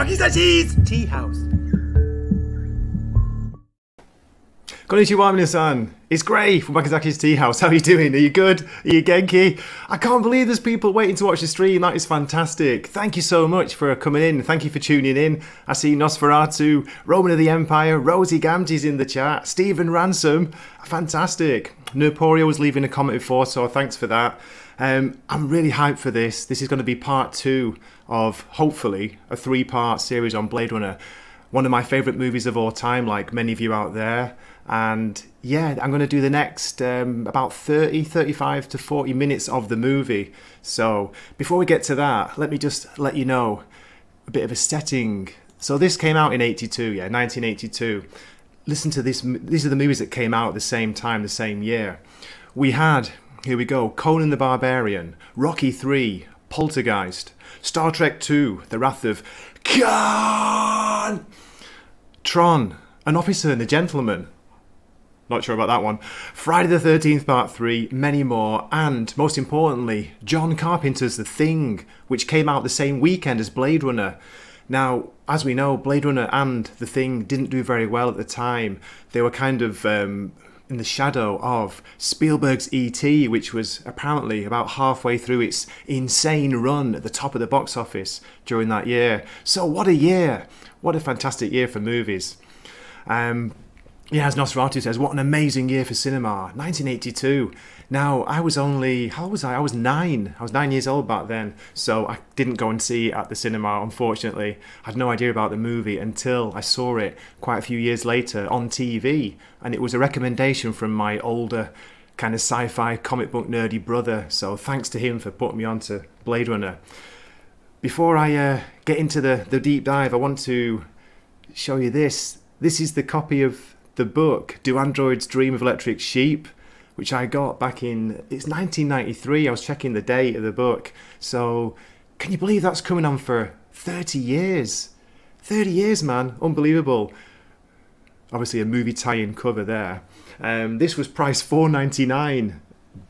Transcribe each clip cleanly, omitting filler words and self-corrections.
Wakizashi's Teahouse. Konnichiwa, minasan. It's Gray from Wakizashi's Teahouse. How are you doing? Are you good? Are you genki? I can't believe there's people waiting to watch the stream. That is fantastic. Thank you so much for coming in. Thank you for tuning in. I see Nosferatu, Roman of the Empire, Rosie Gamgee's in the chat, Stephen Ransom. Fantastic. Nerporio was leaving a comment before, so thanks for that. I'm really hyped for this. This is going to be part 2 of, hopefully, a 3-part series on Blade Runner. One of my favourite movies of all time, like many of you out there. And yeah, I'm going to do the next about 35 to 40 minutes of the movie. So before we get to that, let me just let you know a bit of a setting. So this came out in 1982. Listen to this. These are the movies that came out at the same time, the same year. We had, here we go, Conan the Barbarian, Rocky 3, Poltergeist, Star Trek II, The Wrath of Khan, Tron, An Officer and a Gentleman. Not sure about that one. Friday the 13th Part 3, many more, and most importantly, John Carpenter's The Thing, which came out the same weekend as Blade Runner. Now, as we know, Blade Runner and The Thing didn't do very well at the time. They were kind of in the shadow of Spielberg's E.T., which was apparently about halfway through its insane run at the top of the box office during that year. So what a year! What a fantastic year for movies. Yeah, as Nosferatu says, what an amazing year for cinema. 1982. Now, I was only, how old was I? I was 9. I was 9 years old back then. So I didn't go and see it at the cinema, unfortunately. I had no idea about the movie until I saw it quite a few years later on TV. And it was a recommendation from my older kind of sci-fi comic book nerdy brother. So thanks to him for putting me on to Blade Runner. Before I get into the deep dive, I want to show you this. This is the copy of the book, Do Androids Dream of Electric Sheep, which I got back in, it's 1993. I was checking the date of the book. So, can you believe that's coming on for 30 years? 30 years, man. Unbelievable. Obviously a movie tie-in cover there. This was priced $4.99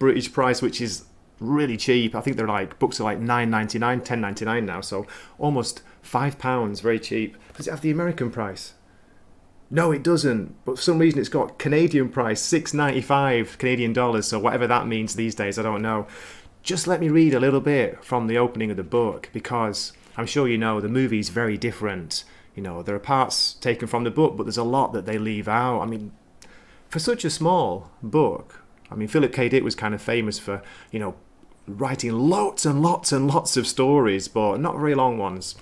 British price, which is really cheap. I think they're like, books are like $9.99, $10.99 now, so almost £5, very cheap. Does it have the American price? No, it doesn't. But for some reason, it's got Canadian price, $6.95 Canadian dollars. So whatever that means these days, I don't know. Just let me read a little bit from the opening of the book, because I'm sure you know the movie's very different. You know, there are parts taken from the book, but there's a lot that they leave out. I mean, for such a small book, I mean, Philip K. Dick was kind of famous for, you know, writing lots and lots and lots of stories, but not very long ones.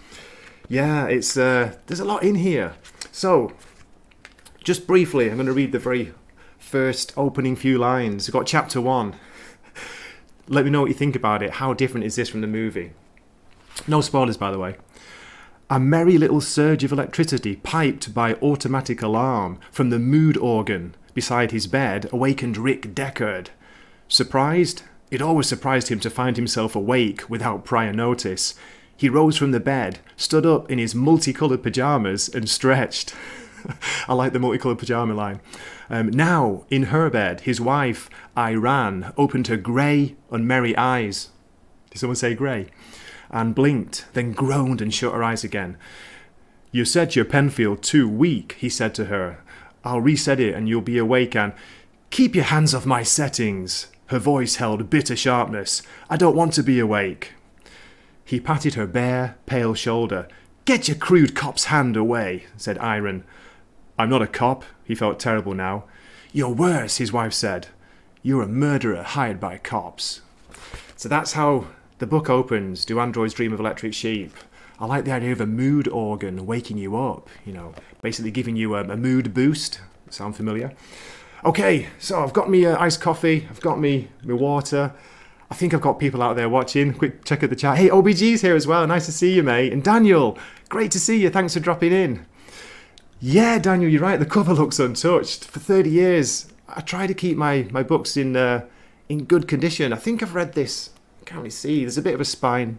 Yeah, it's there's a lot in here. So, just briefly, I'm going to read the very first opening few lines. We've got chapter 1. Let me know what you think about it. How different is this from the movie? No spoilers, by the way. A merry little surge of electricity piped by automatic alarm from the mood organ beside his bed awakened Rick Deckard. Surprised? It always surprised him to find himself awake without prior notice. He rose from the bed, stood up in his multicoloured pyjamas and stretched. I like the multicoloured pyjama line. Now, in her bed, his wife, Iran, opened her grey, unmerry eyes. Did someone say grey? And blinked, then groaned and shut her eyes again. You set your Penfield too weak, he said to her. I'll reset it and you'll be awake and... Keep your hands off my settings. Her voice held bitter sharpness. I don't want to be awake. He patted her bare, pale shoulder. Get your crude cop's hand away, said Iran. I'm not a cop. He felt terrible now. You're worse, his wife said. You're a murderer hired by cops. So that's how the book opens. Do Androids Dream of Electric Sheep? I like the idea of a mood organ waking you up, you know, basically giving you a mood boost. Sound familiar? Okay, so I've got me iced coffee. I've got me water. I think I've got people out there watching. Quick check at the chat. Hey, OBG's here as well. Nice to see you, mate. And Daniel, great to see you. Thanks for dropping in. Yeah, Daniel, you're right. The cover looks untouched. For 30 years, I try to keep my books in good condition. I think I've read this. I can't really see. There's a bit of a spine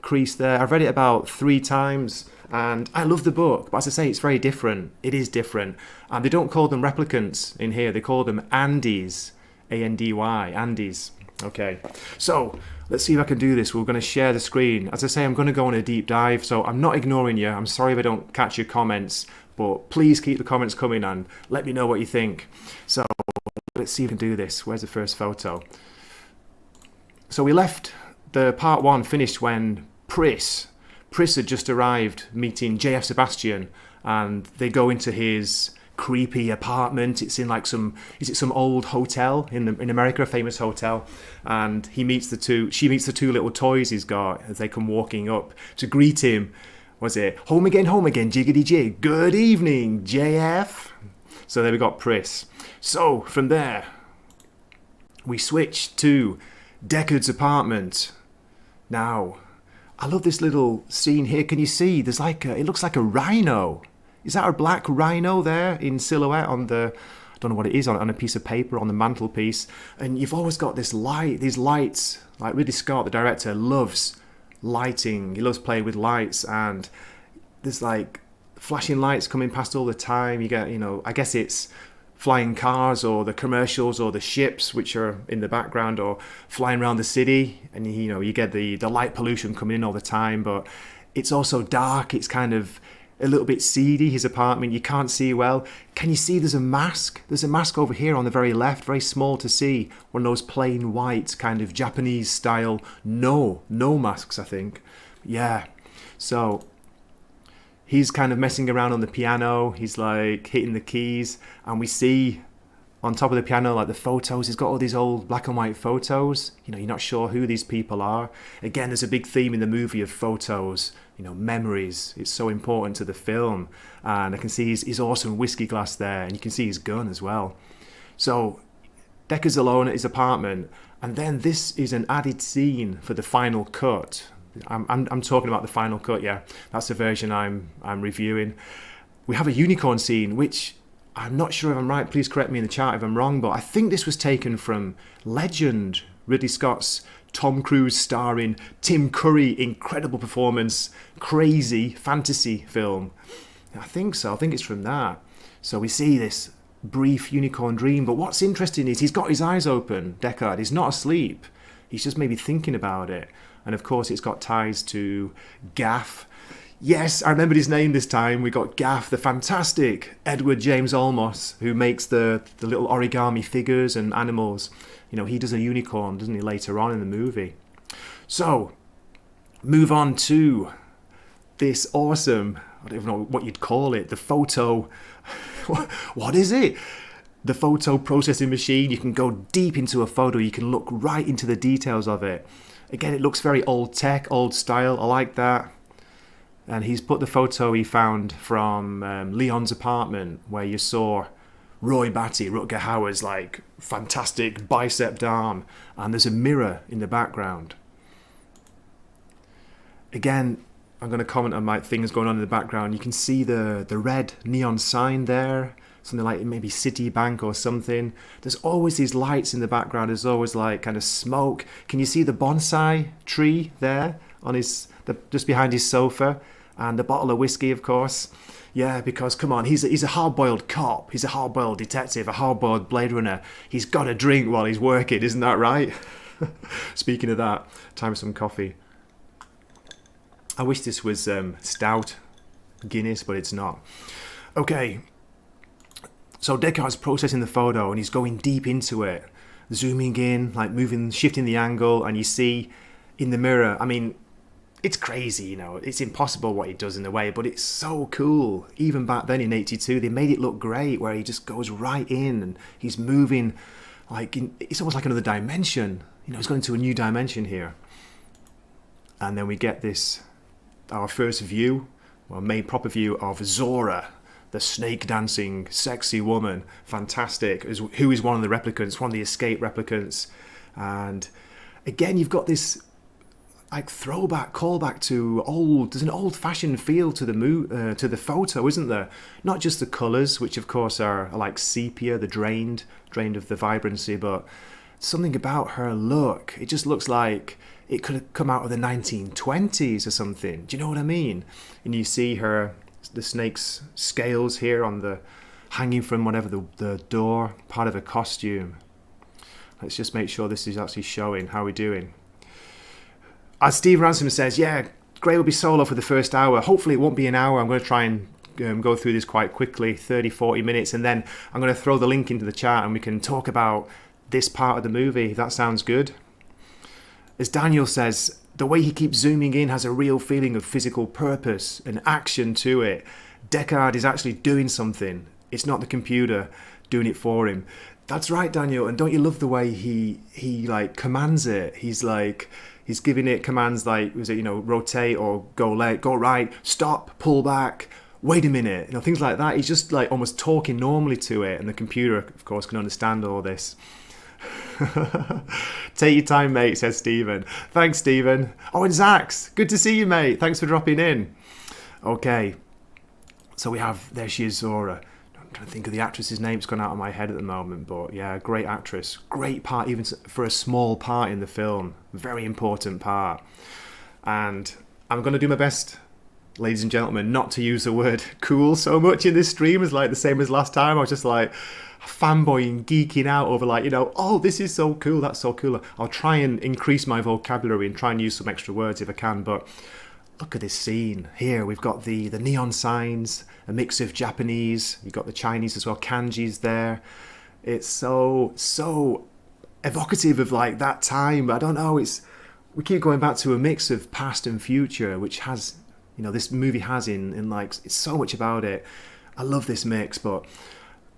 crease there. I've read it about 3 times, and I love the book. But as I say, it's very different. It is different. And they don't call them replicants in here. They call them Andes. A-N-D-Y. Andes. Okay, so let's see if I can do this. We're going to share the screen. As I say, I'm going to go on a deep dive, so I'm not ignoring you. I'm sorry if I don't catch your comments, but please keep the comments coming and let me know what you think. So let's see if we can do this. Where's the first photo? So we left the part one finished when Pris had just arrived meeting JF Sebastian, and they go into his creepy apartment. It's in like some old hotel in America, a famous hotel, and she meets the two little toys he's got as they come walking up to greet him. Was it home again, jiggity jig, good evening, JF? So there we got Pris. So from there we switch to Deckard's apartment. Now I love this little scene here. Can you see there's like it looks like a rhino. Is that a black rhino there in silhouette on the, I don't know what it is, on a piece of paper on the mantelpiece? And you've always got these lights, like Ridley Scott, the director, loves lighting. He loves playing with lights, and there's like flashing lights coming past all the time. You get, I guess it's flying cars or the commercials or the ships which are in the background or flying around the city, and you get the light pollution coming in all the time. But it's also dark. It's kind of a little bit seedy, his apartment. You can't see well. Can you see there's a mask? There's a mask over here on the very left, very small to see. One of those plain white kind of Japanese style no masks, I think. Yeah. So he's kind of messing around on the piano. He's like hitting the keys, and we see on top of the piano like the photos. He's got all these old black and white photos. You're not sure who these people are. Again, there's a big theme in the movie of photos. Memories. It's so important to the film. And I can see his awesome whiskey glass there, and you can see his gun as well. So Deckard's alone at his apartment, and then this is an added scene for the final cut. I'm talking about the final cut. Yeah, that's the version I'm reviewing. We have a unicorn scene, which I'm not sure if I'm right. Please correct me in the chat if I'm wrong, but I think this was taken from Legend, Ridley Scott's Tom Cruise starring Tim Curry, incredible performance, crazy fantasy film. I think so. I think it's from that. So we see this brief unicorn dream, but what's interesting is he's got his eyes open, Deckard. He's not asleep. He's just maybe thinking about it. And of course it's got ties to Gaff. Yes, I remembered his name this time. We got Gaff, the fantastic Edward James Olmos, who makes the little origami figures and animals. He does a unicorn, doesn't he, later on in the movie. So, move on to this awesome, I don't even know what you'd call it, the photo, what is it? The photo processing machine. You can go deep into a photo, you can look right into the details of it. Again, it looks very old tech, old style, I like that. And he's put the photo he found from Leon's apartment, where you saw Roy Batty, Rutger Hauer's like fantastic bicepped arm, and there's a mirror in the background. Again, I'm going to comment on my things going on in the background. You can see the red neon sign there, something like maybe Citibank or something. There's always these lights in the background. There's always like kind of smoke. Can you see the bonsai tree there on just behind his sofa, and the bottle of whiskey, of course? Yeah, because come on, he's a hard-boiled cop, he's a hard-boiled detective, a hard-boiled Bladerunner. He's got to drink while he's working, isn't that right? Speaking of that, time for some coffee. I wish this was stout Guinness, but it's not. Okay, so Deckard's processing the photo, and he's going deep into it, zooming in, like shifting the angle, and you see in the mirror, I mean, it's crazy, it's impossible what he does in a way, but it's so cool. Even back then in 82, they made it look great, where he just goes right in and he's moving it's almost like another dimension. He's going to a new dimension here. And then we get our first view, main proper view of Zora, the snake dancing sexy woman, fantastic, who is one of the replicants, one of the escaped replicants. And again, you've got this callback to there's an old-fashioned feel to the photo, isn't there? Not just the colours, which of course are like sepia, the drained of the vibrancy, but something about her look. It just looks like it could have come out of the 1920s or something. Do you know what I mean? And you see the snake's scales here hanging from whatever the door, part of her costume. Let's just make sure this is actually showing. How we're doing. As Steve Ransom says, yeah, Gray will be solo for the first hour. Hopefully it won't be an hour. I'm going to try and go through this quite quickly, 30, 40 minutes, and then I'm going to throw the link into the chat and we can talk about this part of the movie. That sounds good. As Daniel says, the way he keeps zooming in has a real feeling of physical purpose and action to it. Deckard is actually doing something. It's not the computer doing it for him. That's right, Daniel. And don't you love the way he like commands it? He's giving it commands like, was it, you know, rotate or go left, go right, stop, pull back, wait a minute, you know, things like that. He's just like almost talking normally to it, and the computer, of course, can understand all this. Take your time, mate, says Stephen. Thanks, Stephen. Oh, and Zax, good to see you, mate. Thanks for dropping in. Okay, so we have, there she is, Zora. I'm trying to think of the actress's name. It's gone out of my head at the moment, but yeah, great actress. Great part, even for a small part in the film. Very important part. And I'm going to do my best, ladies and gentlemen, not to use the word cool so much in this stream as like the same as last time. I was just like fanboying, geeking out over like, you know, oh, this is so cool, that's so cool. I'll try and increase my vocabulary and try and use some extra words if I can, but look at this scene. Here we've got the neon signs, a mix of Japanese, you've got the Chinese as well, kanjis there. It's so evocative of like that time. I don't know, we keep going back to a mix of past and future, which has, you know, this movie has in like, it's so much about it. I love this mix, but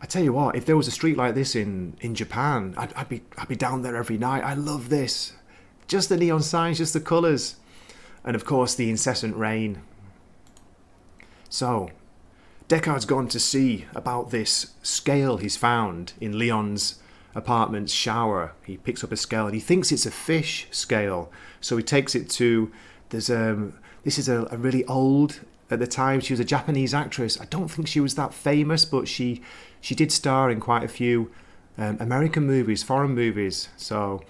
I tell you what, if there was a street like this in Japan, I'd be down there every night. I love this. Just the neon signs, just the colours. And of course the incessant rain. So, Deckard's gone to see about this scale he's found in Leon's apartment's shower. He picks up a scale and he thinks it's a fish scale. So he takes it to, this is a really old, at the time she was a Japanese actress. I don't think she was that famous, but she did star in quite a few American movies, foreign movies. So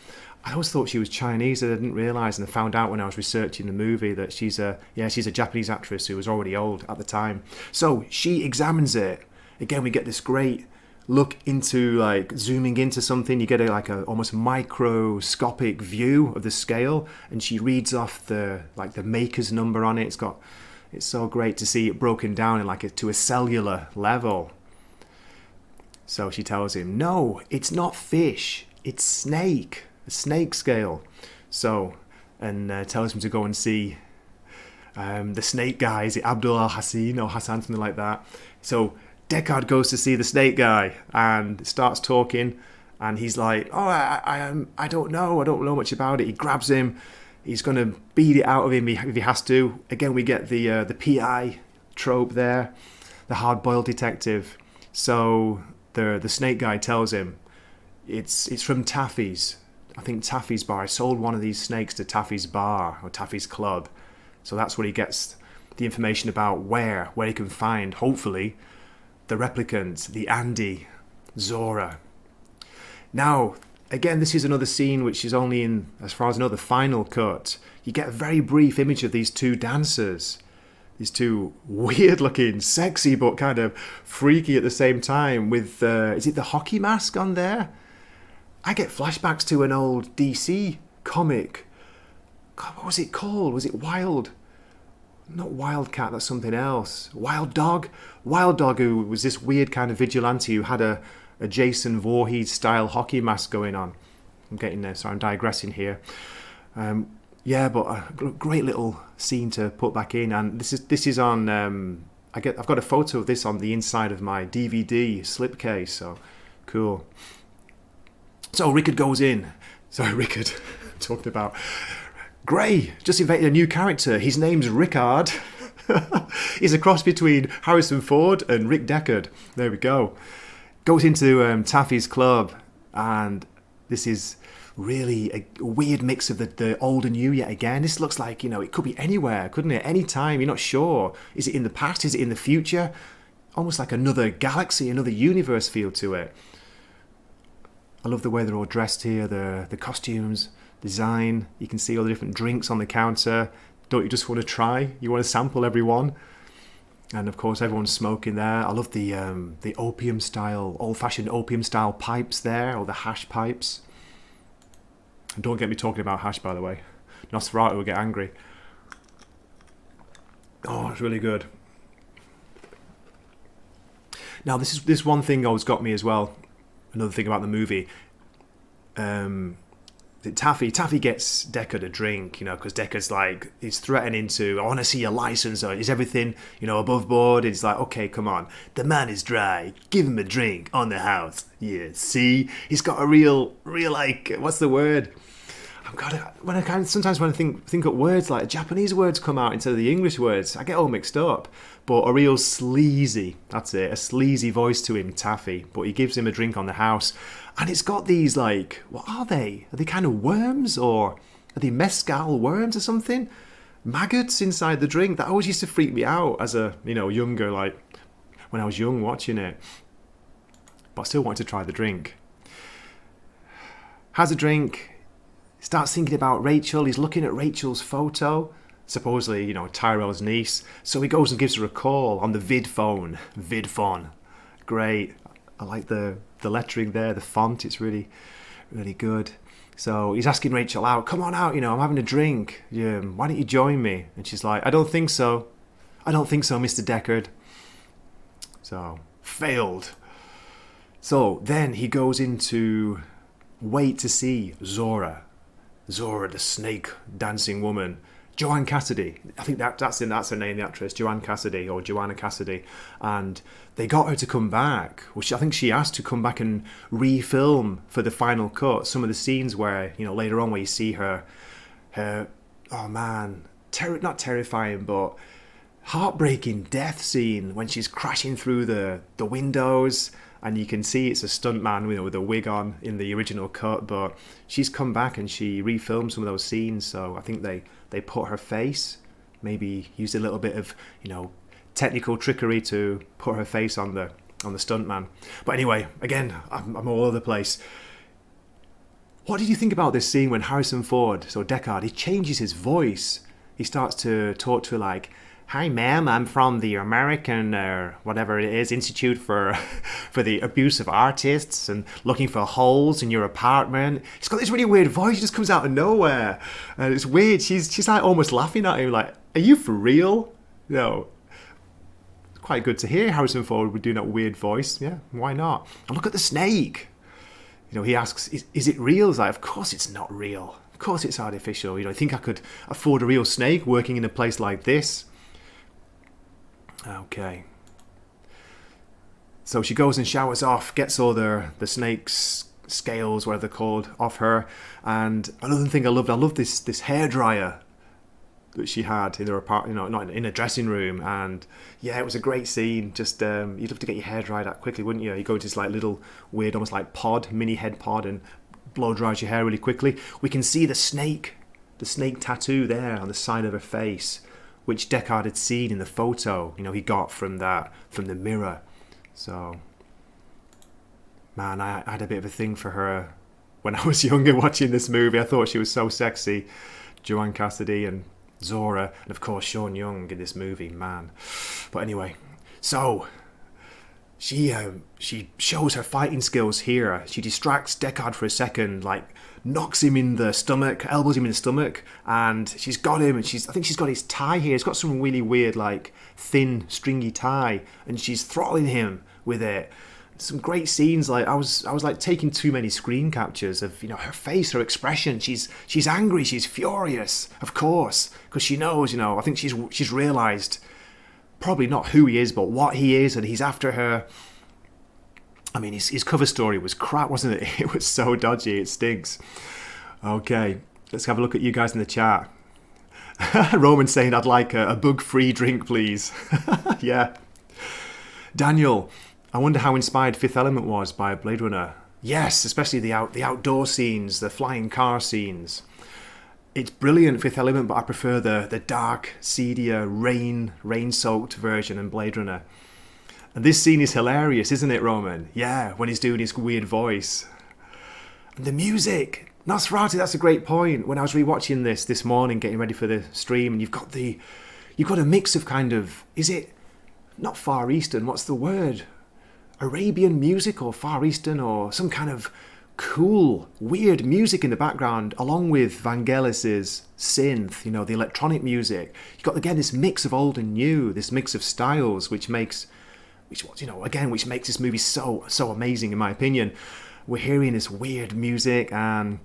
I always thought she was Chinese. I didn't realise, and I found out when I was researching the movie that she's a Japanese actress who was already old at the time. So she examines it. Again, we get this great look into, like, zooming into something. You get a almost microscopic view of the scale, and she reads off the maker's number on it. It's so great to see it broken down in to a cellular level. So she tells him, no, it's not fish, it's snake. A snake scale. So, and tells him to go and see the snake guy. Is it Abdul Al-Hassan or Hassan, something like that? So Deckard goes to see the snake guy and starts talking, and he's like, oh, I don't know much about it. He grabs him, he's going to beat it out of him if he has to. Again, we get the PI trope there, the hard-boiled detective. So the snake guy tells him it's from Taffy's. I think Taffy's bar. I sold one of these snakes to Taffy's bar or Taffy's club. So that's where he gets the information about where he can find, hopefully, the replicant, the Andy, Zora. Now, again, this is another scene which is only in, as far as I know, the final cut. You get a very brief image of these two dancers. These two weird-looking, sexy but kind of freaky at the same time with, is it the hockey mask on there? I get flashbacks to an old DC comic. God, what was it called? Was it Wild? Not Wildcat, that's something else. Wild Dog? Wild Dog, who was this weird kind of vigilante who had a Jason Voorhees-style hockey mask going on. I'm getting there, so I'm digressing here. Yeah, but a great little scene to put back in. And this is on... I've got a photo of this on the inside of my DVD slipcase, so cool. So Rickard goes in. Sorry, Rickard. Talked about Gray. Just invented a new character. His name's Rickard. He's a cross between Harrison Ford and Rick Deckard. There we go. Goes into Taffy's club, and this is really a weird mix of the old and new yet again. This looks like, it could be anywhere, couldn't it? Any time. You're not sure. Is it in the past? Is it in the future? Almost like another galaxy, another universe feel to it. I love the way they're all dressed here, the costumes, design. You can see all the different drinks on the counter. Don't you just want to try? You want to sample everyone? And of course, everyone's smoking there. I love the opium style, old-fashioned opium style pipes there, or the hash pipes. And don't get me talking about hash, by the way. Nosferatu will get angry. Oh, it's really good. Now, this one thing always got me as well. Another thing about the movie. Taffy gets Deckard a drink, because Deckard's like, he's threatening to, I want to see your license, or is everything, above board? It's like, okay, come on, the man is dry, give him a drink on the house. Yeah, see, he's got a real like, what's the word? Sometimes when I think of words, like Japanese words come out instead of the English words, I get all mixed up. But a real sleazy, that's it, a sleazy voice to him, Taffy. But he gives him a drink on the house. And it's got these, like, what are they? Are they kind of worms? Or are they mescal worms or something? Maggots inside the drink. That always used to freak me out as a, younger, like, when I was young watching it. But I still wanted to try the drink. Has a drink. Starts thinking about Rachel. He's looking at Rachel's photo. Supposedly, Tyrell's niece. So he goes and gives her a call on the vid phone. Great. I like the lettering there, the font. It's really, really good. So he's asking Rachel out. Come on out, I'm having a drink. Why don't you join me? And she's like, I don't think so. Mr. Deckard. So, failed. So then he goes into wait to see Zora, the snake dancing woman. Joanne Cassidy, I think that's her name, the actress, Joanne Cassidy or Joanna Cassidy, and they got her to come back. I think she asked to come back and refilm for the final cut some of the scenes where later on where you see her oh man, not terrifying but heartbreaking death scene when she's crashing through the windows. And you can see it's a stuntman, with a wig on in the original cut, but she's come back and she refilmed some of those scenes. So I think they put her face, maybe used a little bit of, technical trickery to put her face on the stuntman. But anyway, again, I'm all over the place. What did you think about this scene when Harrison Ford, so Deckard, he changes his voice? He starts to talk to her like, hi ma'am, I'm from the American, whatever it is, Institute for the Abuse of Artists, and looking for holes in your apartment. He's got this really weird voice, he just comes out of nowhere. And it's weird, she's like almost laughing at him, like, are you for real? It's quite good to hear Harrison Ford would do that weird voice. Yeah, why not? And look at the snake. He asks, is it real? He's like, of course it's not real. Of course it's artificial. I think I could afford a real snake working in a place like this. Okay. So she goes and showers off, gets all the snake's scales, whatever they're called, off her. And another thing I love this hairdryer that she had in her apartment, not in a dressing room. And yeah, it was a great scene. Just you'd love to get your hair dried out quickly, wouldn't you? You go to this like little weird, almost like mini head pod, and blow dries your hair really quickly. We can see the snake tattoo there on the side of her face, which Deckard had seen in the photo, he got from the mirror. So, man, I had a bit of a thing for her when I was younger watching this movie. I thought she was so sexy. Joanne Cassidy and Zora, and of course Sean Young in this movie, man. But anyway, so she shows her fighting skills here. She distracts Deckard for a second, like knocks him in the stomach, elbows him in the stomach, and she's got him, and I think she's got his tie here. It's got some really weird, like, thin, stringy tie, and she's throttling him with it. Some great scenes, like, I was like taking too many screen captures of, her face, her expression. She's angry, she's furious, of course, because she knows, I think she's realised probably not who he is, but what he is, and he's after her. I mean, his cover story was crap, wasn't it? It was so dodgy, it stinks. Okay, let's have a look at you guys in the chat. Roman's saying, I'd like a bug-free drink, please. Yeah. Daniel, I wonder how inspired Fifth Element was by Bladerunner. Yes, especially the outdoor scenes, the flying car scenes. It's brilliant, Fifth Element, but I prefer the dark, seedier, rain-soaked version in Bladerunner. And this scene is hilarious, isn't it, Roman? Yeah, when he's doing his weird voice. And the music. Nosferatu, that's a great point. When I was rewatching this morning, getting ready for the stream, and you've got a mix of kind of, is it not Far Eastern, what's the word? Arabian music or Far Eastern or some kind of cool, weird music in the background, along with Vangelis's synth, the electronic music. You've got, again, this mix of old and new, this mix of styles, which makes this movie so amazing, in my opinion. We're hearing this weird music, and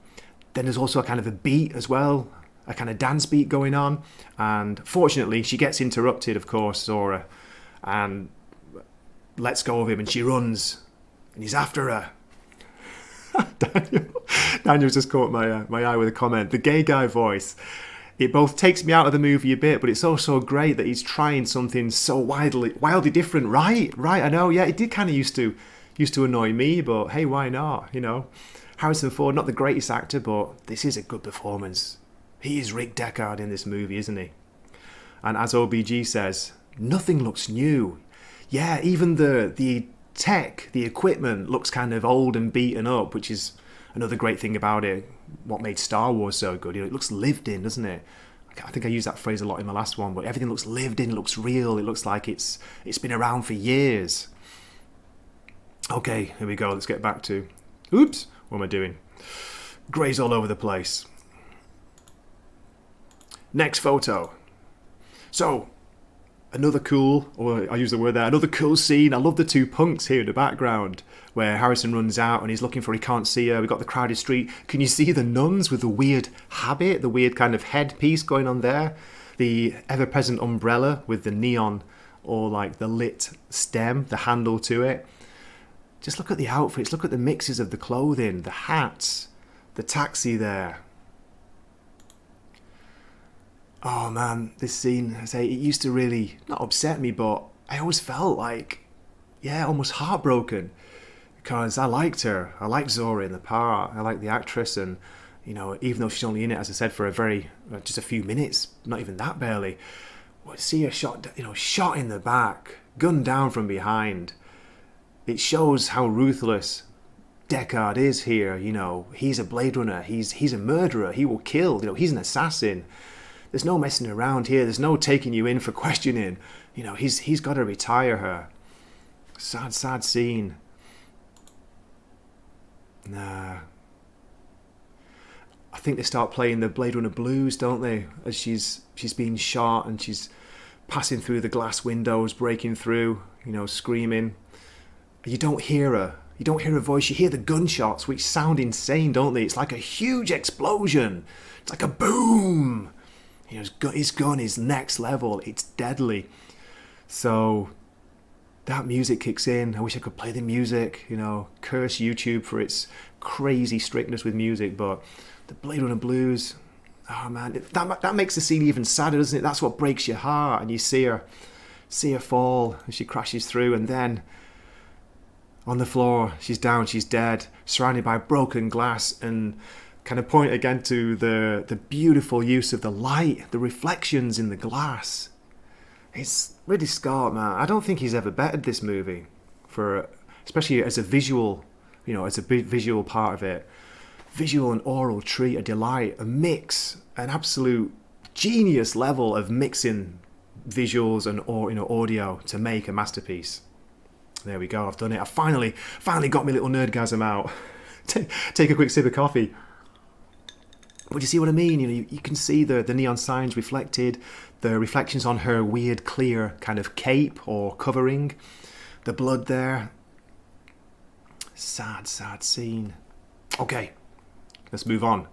then there's also a kind of a beat as well, a kind of dance beat going on. And fortunately, she gets interrupted, of course, Zora, and lets go of him, and she runs, and he's after her. Daniel's just caught my eye with a comment. The gay guy voice. It both takes me out of the movie a bit, but it's also great that he's trying something so wildly different. Right, I know. Yeah, it did kind of used to annoy me, but hey, why not? Harrison Ford, not the greatest actor, but this is a good performance. He is Rick Deckard in this movie, isn't he? And as OBG says, nothing looks new. Yeah, even the tech, the equipment looks kind of old and beaten up, which is another great thing about it. What made Star Wars so good? It looks lived in, doesn't it? I think I used that phrase a lot in my last one, but everything looks lived in, it looks real, it looks like it's been around for years. Okay, here we go. Let's get back to... Oops, what am I doing? Grey's all over the place. Next photo. So, another cool scene. I love the two punks here in the background where Harrison runs out and he's looking for her. He can't see her. We've got the crowded street. Can you see the nuns with the weird habit, the weird kind of headpiece going on there? The ever-present umbrella with the neon or like the lit stem, the handle to it. Just look at the outfits. Look at the mixes of the clothing, the hats, the taxi there. Oh man, this scene, it used to really not upset me, but I always felt like, almost heartbroken, because I liked her. I liked Zora in the part. I liked the actress, and even though she's only in it, as I said, for just a few minutes, not even that barely. See her shot in the back, gunned down from behind. It shows how ruthless Deckard is here. He's a Bladerunner. He's a murderer. He will kill. He's an assassin. There's no messing around here. There's no taking you in for questioning. He's got to retire her. Sad scene. Nah. I think they start playing the Blade Runner blues, don't they? As she's being shot and she's passing through the glass windows, breaking through, screaming. You don't hear her. You don't hear her voice. You hear the gunshots, which sound insane, don't they? It's like a huge explosion. It's like a boom. His gun is next level. It's deadly. So that music kicks in. I wish I could play the music. Curse YouTube for its crazy strictness with music. But the Blade Runner blues, oh man, that makes the scene even sadder, doesn't it? That's what breaks your heart. And you see her fall as she crashes through, and then on the floor, she's down, she's dead, surrounded by broken glass, and kind of point again to the beautiful use of the light, the reflections in the glass. It's Ridley Scott, man. I don't think he's ever bettered this movie, especially as a visual, as a visual part of it. Visual and oral treat, a delight, a mix, an absolute genius level of mixing visuals and audio to make a masterpiece. There we go. I've done it. I finally got my little nerdgasm out. Take a quick sip of coffee. But you see what I mean? You can see the neon signs reflected, the reflections on her weird, clear kind of cape or covering, the blood there. Sad scene. Okay, let's move on.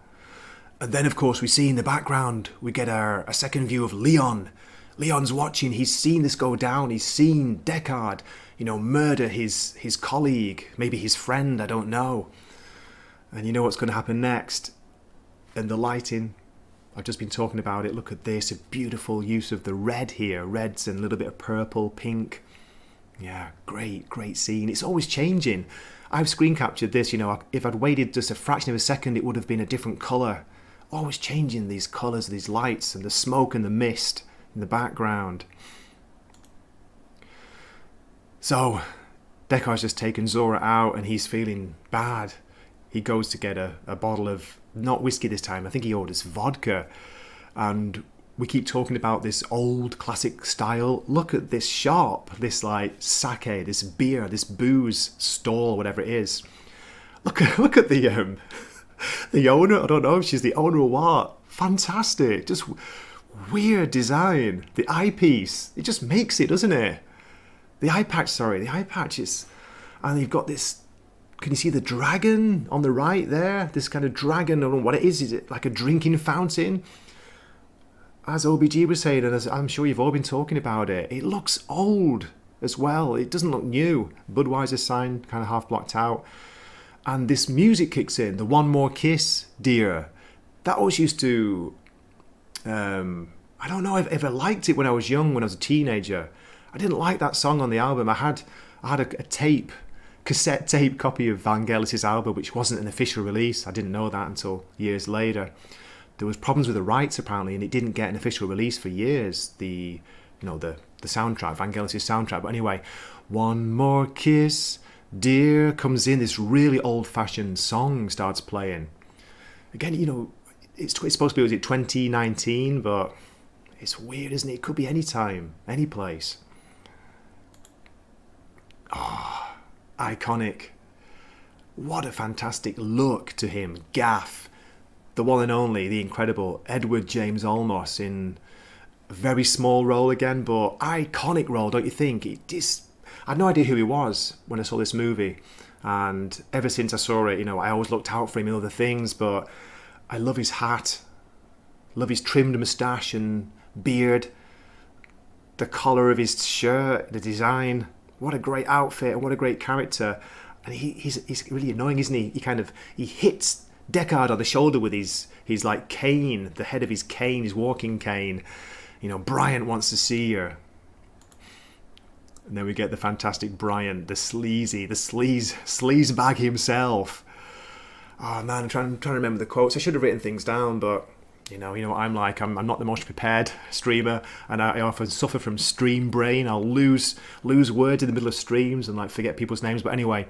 And then, of course, we see in the background, we get a second view of Leon. Leon's watching. He's seen this go down. He's seen Deckard, murder his colleague, maybe his friend, I don't know. And you know what's going to happen next. And the lighting, I've just been talking about it. Look at this, a beautiful use of the red here. Reds and a little bit of purple, pink. Yeah, great scene. It's always changing. I've screen captured this, if I'd waited just a fraction of a second, it would have been a different colour. Always changing these colours, these lights, and the smoke and the mist in the background. So, Deckard's just taken Zora out and he's feeling bad. He goes to get a bottle of, not whiskey this time, I think he orders vodka. And we keep talking about this old classic style. Look at this shop, this like sake, this beer, this booze stall, whatever it is. Look at the owner. I don't know if she's the owner or what. Fantastic. Just weird design. The eyepiece. It just makes it, doesn't it? The eye patch, sorry. The eye patch is... And you've got this... Can you see the dragon on the right there? This kind of dragon, I don't know what it is. Is it like a drinking fountain? As OBG was saying, and as I'm sure you've all been talking about it, it looks old as well. It doesn't look new. Budweiser sign kind of half blocked out. And this music kicks in. The One More Kiss, Dear. That always used to... I don't know if I ever liked it when I was young, when I was a teenager. I didn't like that song on the album. I had a cassette tape copy of Vangelis' album, which wasn't an official release. I didn't know that until years later. There was problems with the rights apparently, and it didn't get an official release for years. The soundtrack, Vangelis' soundtrack. But anyway, One More Kiss, Dear comes in. This really old-fashioned song starts playing. Again, it's supposed to be, was it 2019? But it's weird, isn't it? It could be any time, any place. Oh, iconic. What a fantastic look to him. Gaff. The one and only, the incredible Edward James Olmos in a very small role again, but iconic role, don't you think? I had no idea who he was when I saw this movie. And ever since I saw it, I always looked out for him in other things, but I love his hat. Love his trimmed moustache and beard. The collar of his shirt, the design. What a great outfit and what a great character. And he's really annoying, isn't he? He hits Deckard on the shoulder with his like cane, the head of his cane, his walking cane. Bryant wants to see her. And then we get the fantastic Bryant, the sleaze bag himself. Oh man, I'm trying to remember the quotes. I should have written things down, but you know what I'm like. I'm not the most prepared streamer, and I often suffer from stream brain. I'll lose words in the middle of streams and forget people's names. But anyway,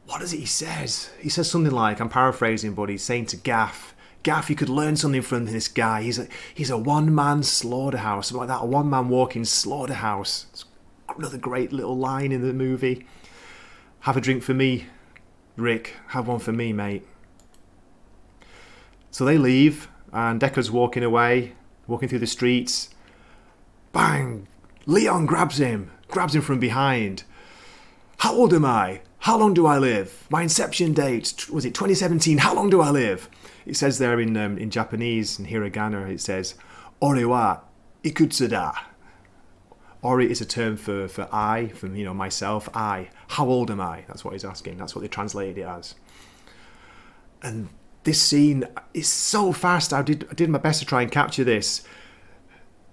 what is it he says? He says something like, I'm paraphrasing, but he's saying to Gaff, you could learn something from this guy. He's a one-man slaughterhouse, something like that, a one-man walking slaughterhouse. It's another great little line in the movie. Have a drink for me, Rick. Have one for me, mate. So they leave, and Deckard's walking away, walking through the streets. Bang! Leon grabs him from behind. How old am I? How long do I live? My inception date, was it 2017? How long do I live? It says there in Japanese, in hiragana, it says, Ore wa ikutsu. Ori is a term for I, for myself, I. How old am I? That's what he's asking. That's what they translated it as. And this scene is so fast. I did my best to try and capture this.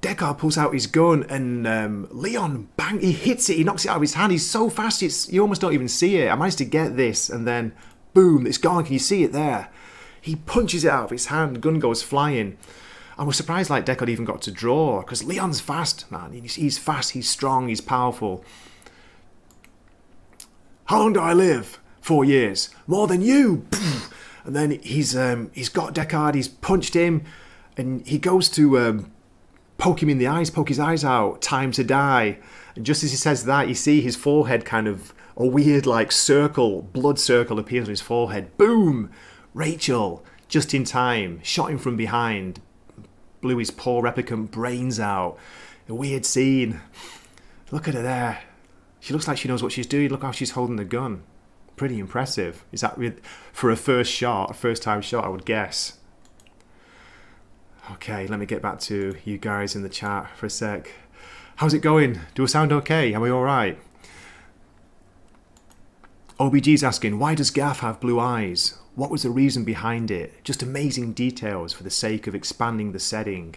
Deckard pulls out his gun and Leon, bang, he hits it. He knocks it out of his hand. He's so fast, you almost don't even see it. I managed to get this and then, boom, it's gone. Can you see it there? He punches it out of his hand. The gun goes flying. I was surprised Deckard even got to draw, because Leon's fast, man. He's fast, he's strong, he's powerful. How long do I live? 4 years. More than you. And then he's got Deckard, he's punched him, and he goes to poke him in the eyes, poke his eyes out. Time to die. And just as he says that, you see his forehead kind of, a weird blood circle appears on his forehead. Boom! Rachel, just in time, shot him from behind. Blew his poor replicant brains out. A weird scene. Look at her there. She looks like she knows what she's doing. Look how she's holding the gun. Pretty impressive. Is that for a first time shot, I would guess. Okay, let me get back to you guys in the chat for a sec. How's it going? Do we sound okay? Are we alright? OBG's asking, why does Gaff have blue eyes? What was the reason behind it? Just amazing details for the sake of expanding the setting.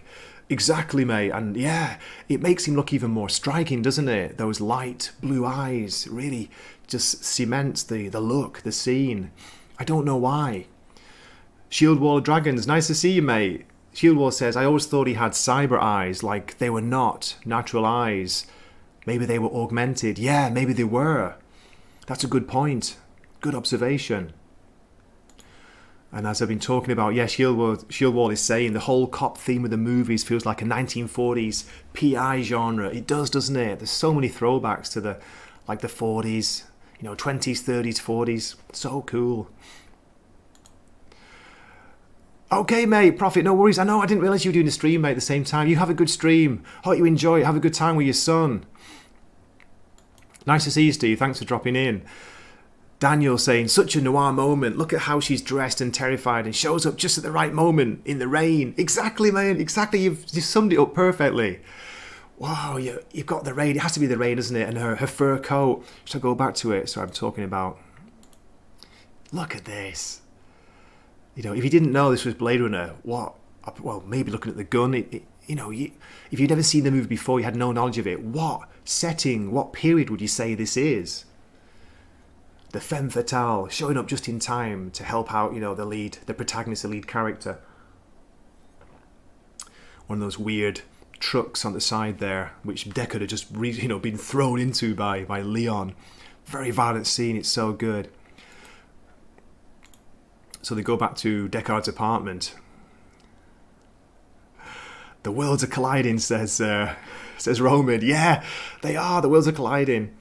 Exactly, mate. And yeah, it makes him look even more striking, doesn't it? Those light blue eyes really just cements the look, the scene. I don't know why. Shield Wall of Dragons, nice to see you, mate. Shield Wall says, I always thought he had cyber eyes, like they were not natural eyes. Maybe they were augmented. Yeah, maybe they were. That's a good point. Good observation. And as I've been talking about, yeah, Shield Wall is saying the whole cop theme of the movies feels like a 1940s PI genre. It does, doesn't it? There's so many throwbacks to the 40s. 20s, 30s, 40s. So cool. Okay, mate, Prophet, no worries. I know, I didn't realise you were doing a stream, mate, at the same time. You have a good stream. Hope you enjoy it. Have a good time with your son. Nice to see you, Steve. Thanks for dropping in. Daniel saying, such a noir moment. Look at how she's dressed and terrified and shows up just at the right moment in the rain. Exactly, man. Exactly. You've summed it up perfectly. Wow, you've got the rain. It has to be the rain, isn't it? And her fur coat. Should I go back to it? So I'm talking about. Look at this. If you didn't know this was Bladerunner, what? Well, maybe looking at the gun. If you'd never seen the movie before, you had no knowledge of it. What setting, what period would you say this is? The femme fatale showing up just in time to help out, the protagonist, the lead character. One of those weird trucks on the side there, which Deckard had just been thrown into by Leon. Very violent scene. It's so good. So they go back to Deckard's apartment. The worlds are colliding, says Roman. Yeah, they are. The worlds are colliding.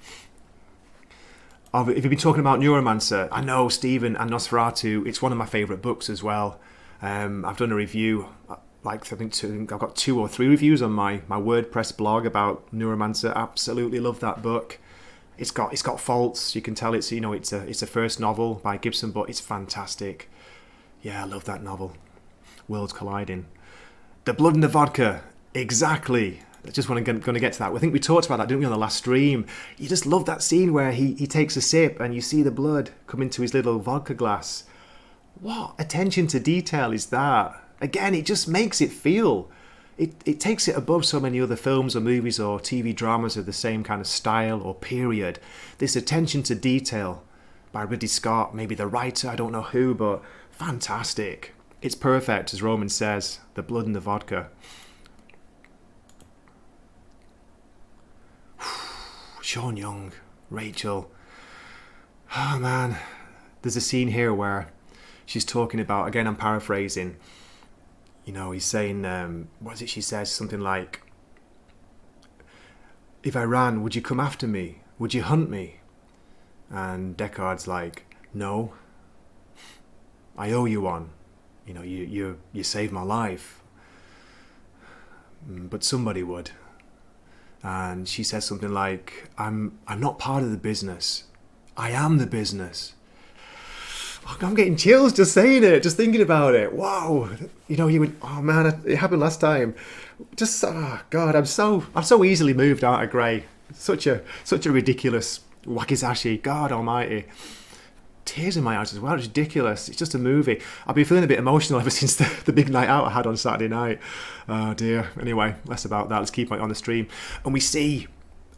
If you've been talking about Neuromancer, I know Stephen and Nosferatu. It's one of my favourite books as well. I've done a review. I've got 2 or 3 reviews on my WordPress blog about Neuromancer. Absolutely love that book. It's got faults. You can tell it's a first novel by Gibson, but it's fantastic. Yeah, I love that novel. Worlds colliding. The blood and the vodka. Exactly. I just going to get to that. I think we talked about that, didn't we, on the last stream? You just love that scene where he takes a sip and you see the blood come into his little vodka glass. What attention to detail is that? Again, it just makes it feel. It takes it above so many other films or movies or TV dramas of the same kind of style or period. This attention to detail by Ridley Scott, maybe the writer, I don't know who, but fantastic. It's perfect, as Roman says, the blood and the vodka. Sean Young, Rachel. Oh man, there's a scene here where she's talking about, again I'm paraphrasing, he's saying, what is it she says? Something like, if I ran, would you come after me? Would you hunt me? And Deckard's like, no, I owe you one. You saved my life. But somebody would. And she says something like, I'm not part of the business. I am the business. I'm getting chills just saying it, just thinking about it. Wow. He would, oh man, it happened last time. Just, oh God, I'm so easily moved out of Grey. Such a ridiculous Wakizashi, God almighty. Tears in my eyes as well. It's ridiculous. It's just a movie. I've been feeling a bit emotional ever since the big night out I had on Saturday night. Oh dear. Anyway, less about that. Let's keep it on the stream. And we see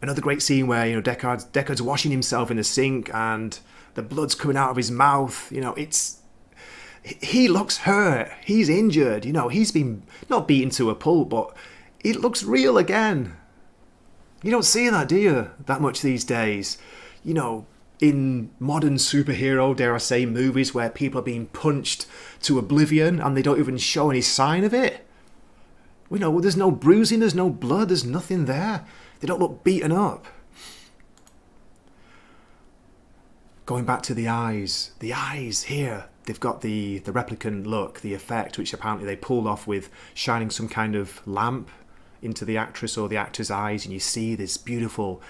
another great scene where Deckard's washing himself in the sink and the blood's coming out of his mouth. He looks hurt. He's injured. He's been not beaten to a pulp, but it looks real again. You don't see that, do you? That much these days. In modern superhero, dare I say, movies where people are being punched to oblivion and they don't even show any sign of it. There's no bruising, there's no blood, there's nothing there. They don't look beaten up. Going back to the eyes here, they've got the replicant look, the effect, which apparently they pulled off with shining some kind of lamp into the actress or the actor's eyes, and you see this beautiful,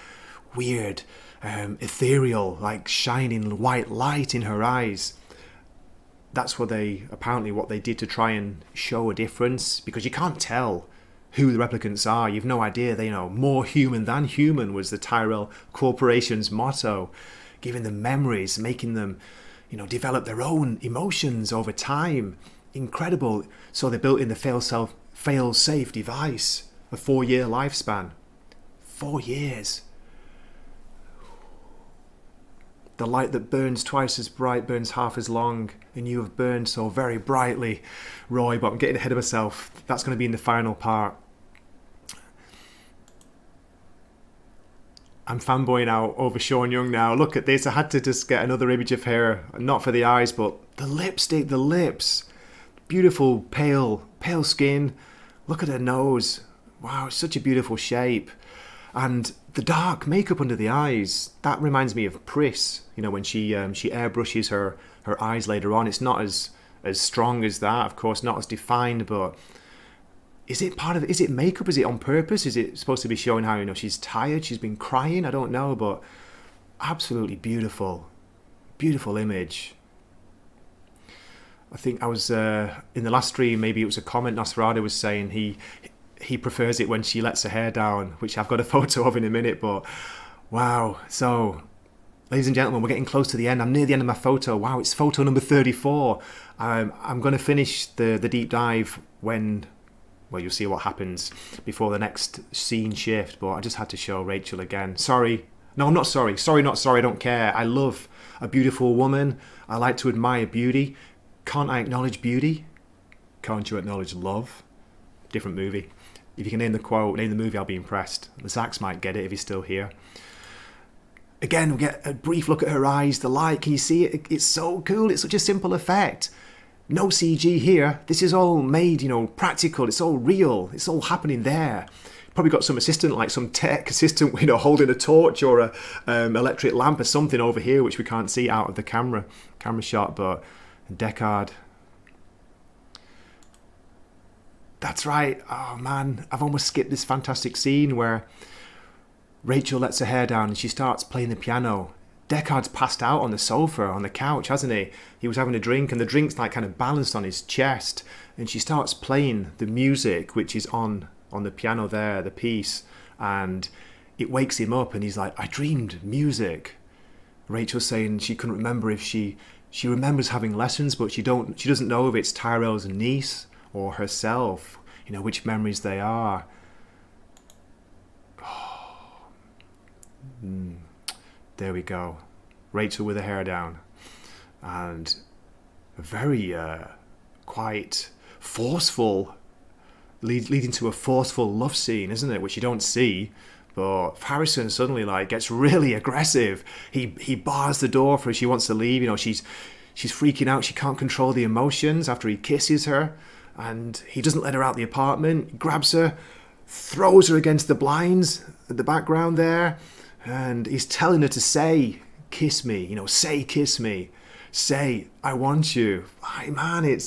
weird, ethereal, like shining white light in her eyes. That's what they did to try and show a difference, because you can't tell who the replicants are. You've no idea. They more human than human was the Tyrell Corporation's motto, giving them memories, making them develop their own emotions over time. Incredible. So they built in the fail-safe device, a 4-year lifespan. 4 years. The light that burns twice as bright burns half as long, and you have burned so very brightly, Roy, but I'm getting ahead of myself. That's going to be in the final part. I'm fanboying out over Sean Young now. Look at this. I had to just get another image of her, not for the eyes, but the lipstick, the lips. Beautiful, pale skin. Look at her nose. Wow, it's such a beautiful shape. And the dark makeup under the eyes, that reminds me of Pris. You know, when she airbrushes her eyes later on. It's not as strong as that, of course, not as defined, but is it part of it? Is it makeup? Is it on purpose? Is it supposed to be showing how, you know, she's tired, she's been crying? I don't know, but absolutely beautiful. Beautiful image. I think I was in the last stream, maybe it was a comment Nosferatu was saying he prefers it when she lets her hair down, which I've got a photo of in a minute, but wow. So, ladies and gentlemen, we're getting close to the end. I'm near the end of my photo. Wow, it's photo number 34. I'm going to finish the deep dive when, well, you'll see what happens before the next scene shift, but I just had to show Rachel again. Sorry. No, I'm not sorry. Sorry, not sorry. I don't care. I love a beautiful woman. I like to admire beauty. Can't I acknowledge beauty? Can't you acknowledge love? Different movie. If you can name the quote, name the movie, I'll be impressed. The Zax might get it if he's still here. Again, we get a brief look at her eyes, the light. Can you see it? It's so cool. It's such a simple effect. No CG here. This is all made, you know, practical. It's all real. It's all happening there. Probably got some assistant, like some tech assistant, you know, holding a torch or a electric lamp or something over here, which we can't see out of the camera shot. But Deckard. That's right. Oh man, I've almost skipped this fantastic scene where Rachel lets her hair down and she starts playing the piano. Deckard's passed out on the sofa, on the couch, hasn't he? He was having a drink and the drink's like kind of balanced on his chest, and she starts playing the music which is on the piano there, the piece, and it wakes him up and he's like, I dreamed music. Rachel's saying she couldn't remember if she remembers having lessons, but she doesn't know if it's Tyrell's niece or herself, you know, which memories they are. Oh. There we go. Rachel with her hair down. And a very quite forceful, leading to a forceful love scene, isn't it? Which you don't see. But Harrison suddenly like gets really aggressive. He bars the door for her. She wants to leave. You know, she's freaking out. She can't control the emotions after he kisses her. And he doesn't let her out the apartment. He grabs her, throws her against the blinds at the background there, and he's telling her to say, kiss me, you know, say, kiss me. Say, I want you. Ay, man, can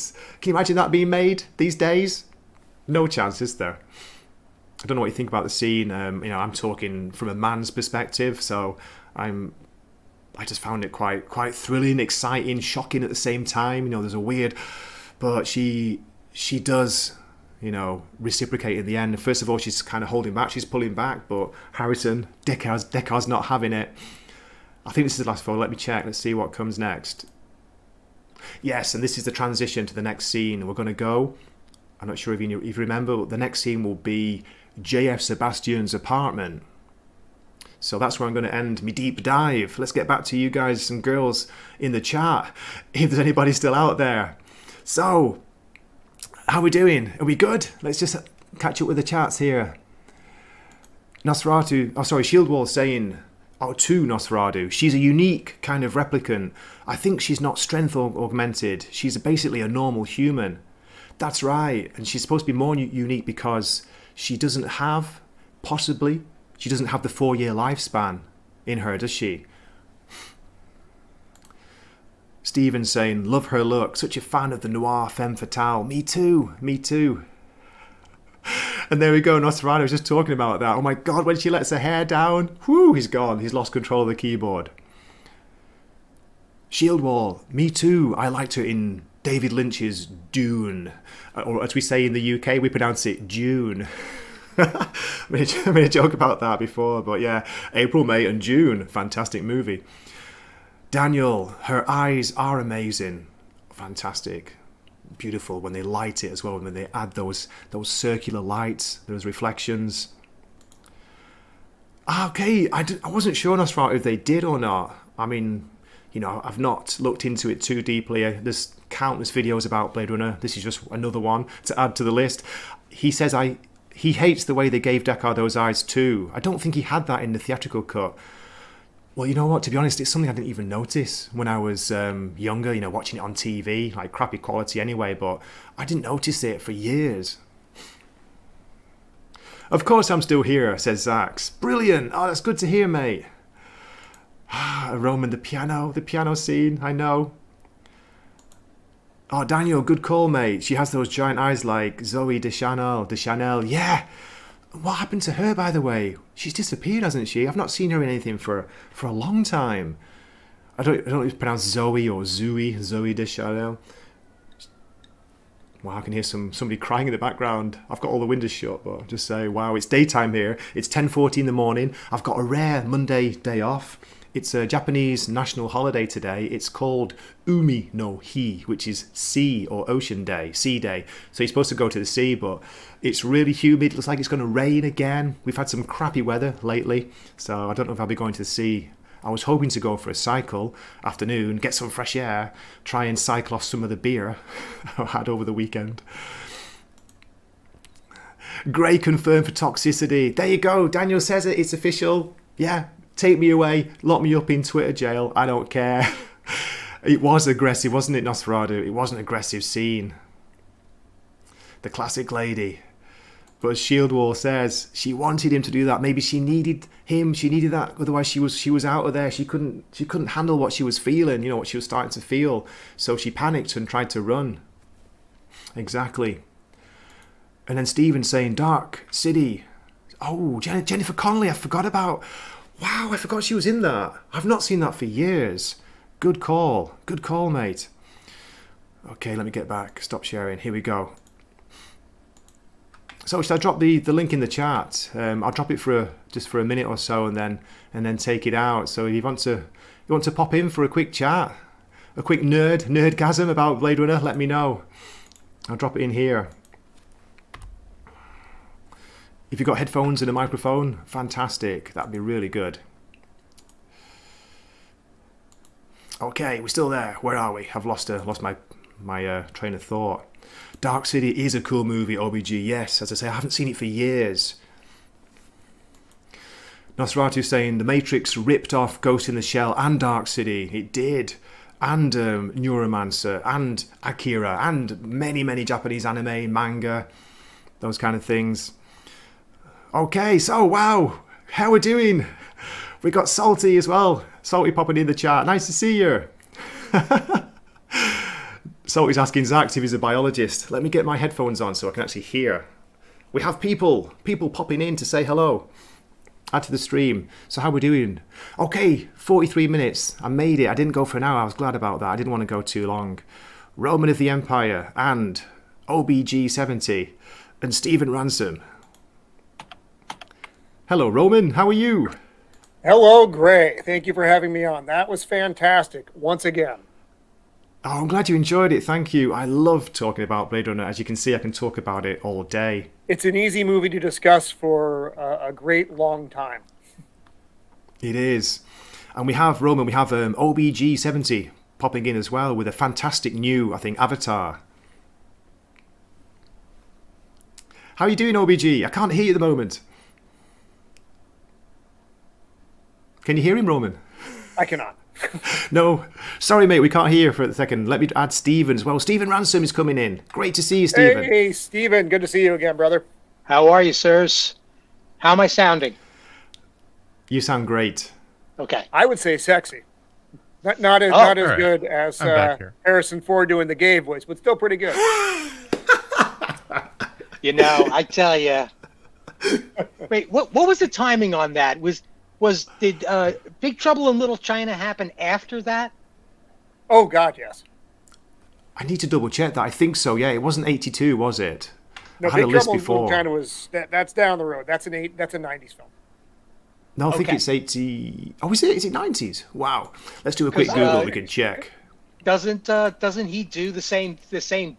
you imagine that being made these days? No chance, is there? I don't know what you think about the scene. You know, I'm talking from a man's perspective, so I just found it quite thrilling, exciting, shocking at the same time. You know, there's a weird, but she does, you know, reciprocate in the end. First of all, she's kind of holding back, she's pulling back, but Harrison, Deckard's not having it. I think this is the last photo. Let me check. Let's see what comes next. Yes, and this is the transition to the next scene. We're going to go, I'm not sure if you remember, but the next scene will be JF Sebastian's apartment. So that's where I'm going to end my deep dive. Let's get back to you guys and girls in the chat, if there's anybody still out there. So, how are we doing? Are we good? Let's just catch up with the chats here. Shieldwall saying, to Nosferatu, she's a unique kind of replicant. I think she's not strength augmented. She's basically a normal human. That's right. And she's supposed to be more unique because she doesn't have the 4-year lifespan in her, does she? Stephen saying, love her look. Such a fan of the noir femme fatale. Me too. And there we go. Nosferatu was just talking about that. Oh my God, when she lets her hair down, whoo, he's gone. He's lost control of the keyboard. Shieldwall. Me too. I liked her in David Lynch's Dune. Or as we say in the UK, we pronounce it June. I made a joke about that before, but yeah, April, May and June. Fantastic movie. Daniel, her eyes are amazing. Fantastic. Beautiful when they light it as well, when they add those circular lights, those reflections. Okay, I wasn't sure, Nosferatu, if they did or not. I mean, you know, I've not looked into it too deeply. There's countless videos about Blade Runner. This is just another one to add to the list. He says he hates the way they gave Deckard those eyes too. I don't think he had that in the theatrical cut. Well, you know what, to be honest, it's something I didn't even notice when I was younger, you know, watching it on TV, like crappy quality anyway, but I didn't notice it for years. Of course I'm still here, says Zax. Brilliant. Oh, that's good to hear, mate. Roman, the piano scene, I know. Oh, Daniel, good call, mate. She has those giant eyes like Zoe Deschanel. Yeah. What happened to her, by the way? She's disappeared, hasn't she? I've not seen her in anything for a long time. I don't know if it's pronounced Zoe or Zoe Deschanel. Wow, I can hear somebody crying in the background. I've got all the windows shut, but I'll just say, wow, it's daytime here. It's 10:40 in the morning. I've got a rare Monday day off. It's a Japanese national holiday today. It's called Umi no Hi, which is sea or ocean day, sea day. So you're supposed to go to the sea, but it's really humid. It looks like it's going to rain again. We've had some crappy weather lately, so I don't know if I'll be going to the sea. I was hoping to go for a cycle afternoon, get some fresh air, try and cycle off some of the beer I had over the weekend. Gray confirmed for toxicity. There you go. Daniel says it. It's official. Yeah. Take me away, lock me up in Twitter jail, I don't care. It was aggressive, wasn't it, Nosferatu? It was an aggressive scene. The classic lady. But as Shieldwall says, she wanted him to do that. Maybe she needed him, she needed that, otherwise she was out of there. She couldn't handle what she was feeling, what she was starting to feel. So she panicked and tried to run. Exactly. And then Stephen saying, Dark City. Oh, Jennifer Connelly, I forgot about. Wow, I forgot she was in that. I've not seen that for years. Good call. Good call, mate. Okay, let me get back. Stop sharing. Here we go. So should I drop the link in the chat? I'll drop it just for a minute or so and then take it out. So if you want to pop in for a quick chat, a quick nerdgasm about Blade Runner, let me know. I'll drop it in here. If you've got headphones and a microphone, fantastic. That'd be really good. Okay, we're still there. Where are we? I've lost my train of thought. Dark City is a cool movie, OBG. Yes, as I say, I haven't seen it for years. Nosferatu saying The Matrix ripped off Ghost in the Shell and Dark City. It did. And Neuromancer and Akira and many, many Japanese anime, manga, those kind of things. Okay, so wow, how we doing? We got Salty as well. Salty popping in the chat. Nice to see you. Salty's asking Zax if he's a biologist. Let me get my headphones on so I can actually hear. We have people popping in to say hello. Add to the stream. So how we doing? Okay, 43 minutes. I made it. I didn't go for an hour. I was glad about that. I didn't want to go too long. Roman of the Empire and OBG70 and Stephen Ransom. Hello, Roman. How are you? Hello, Gray. Thank you for having me on. That was fantastic once again. Oh, I'm glad you enjoyed it. Thank you. I love talking about Blade Runner. As you can see, I can talk about it all day. It's an easy movie to discuss for a great long time. It is. And we have, Roman, we have OBG70 popping in as well with a fantastic new, I think, avatar. How are you doing, OBG? I can't hear you at the moment. Can you hear him, Roman? I cannot. No. Sorry, mate, we can't hear you for a second. Let me add Stephen as well. Stephen Ransom is coming in. Great to see you, Stephen. Hey, Stephen. Good to see you again, brother. How are you, sirs? How am I sounding? You sound great. Okay. I would say sexy. Not as good as Harrison Ford doing the gay voice, but still pretty good. I tell you. Wait, what was the timing on that? Did Big Trouble in Little China happen after that? Oh, God, yes. I need to double check that. I think so, yeah. It wasn't 82, was it? No, I had Big a list Trouble in before. Little China was... That's down the road. That's a 90s film. No, I think it's 80... Oh, is it? Is it 90s? Wow. Let's do a quick Google. We can check. Doesn't he do the same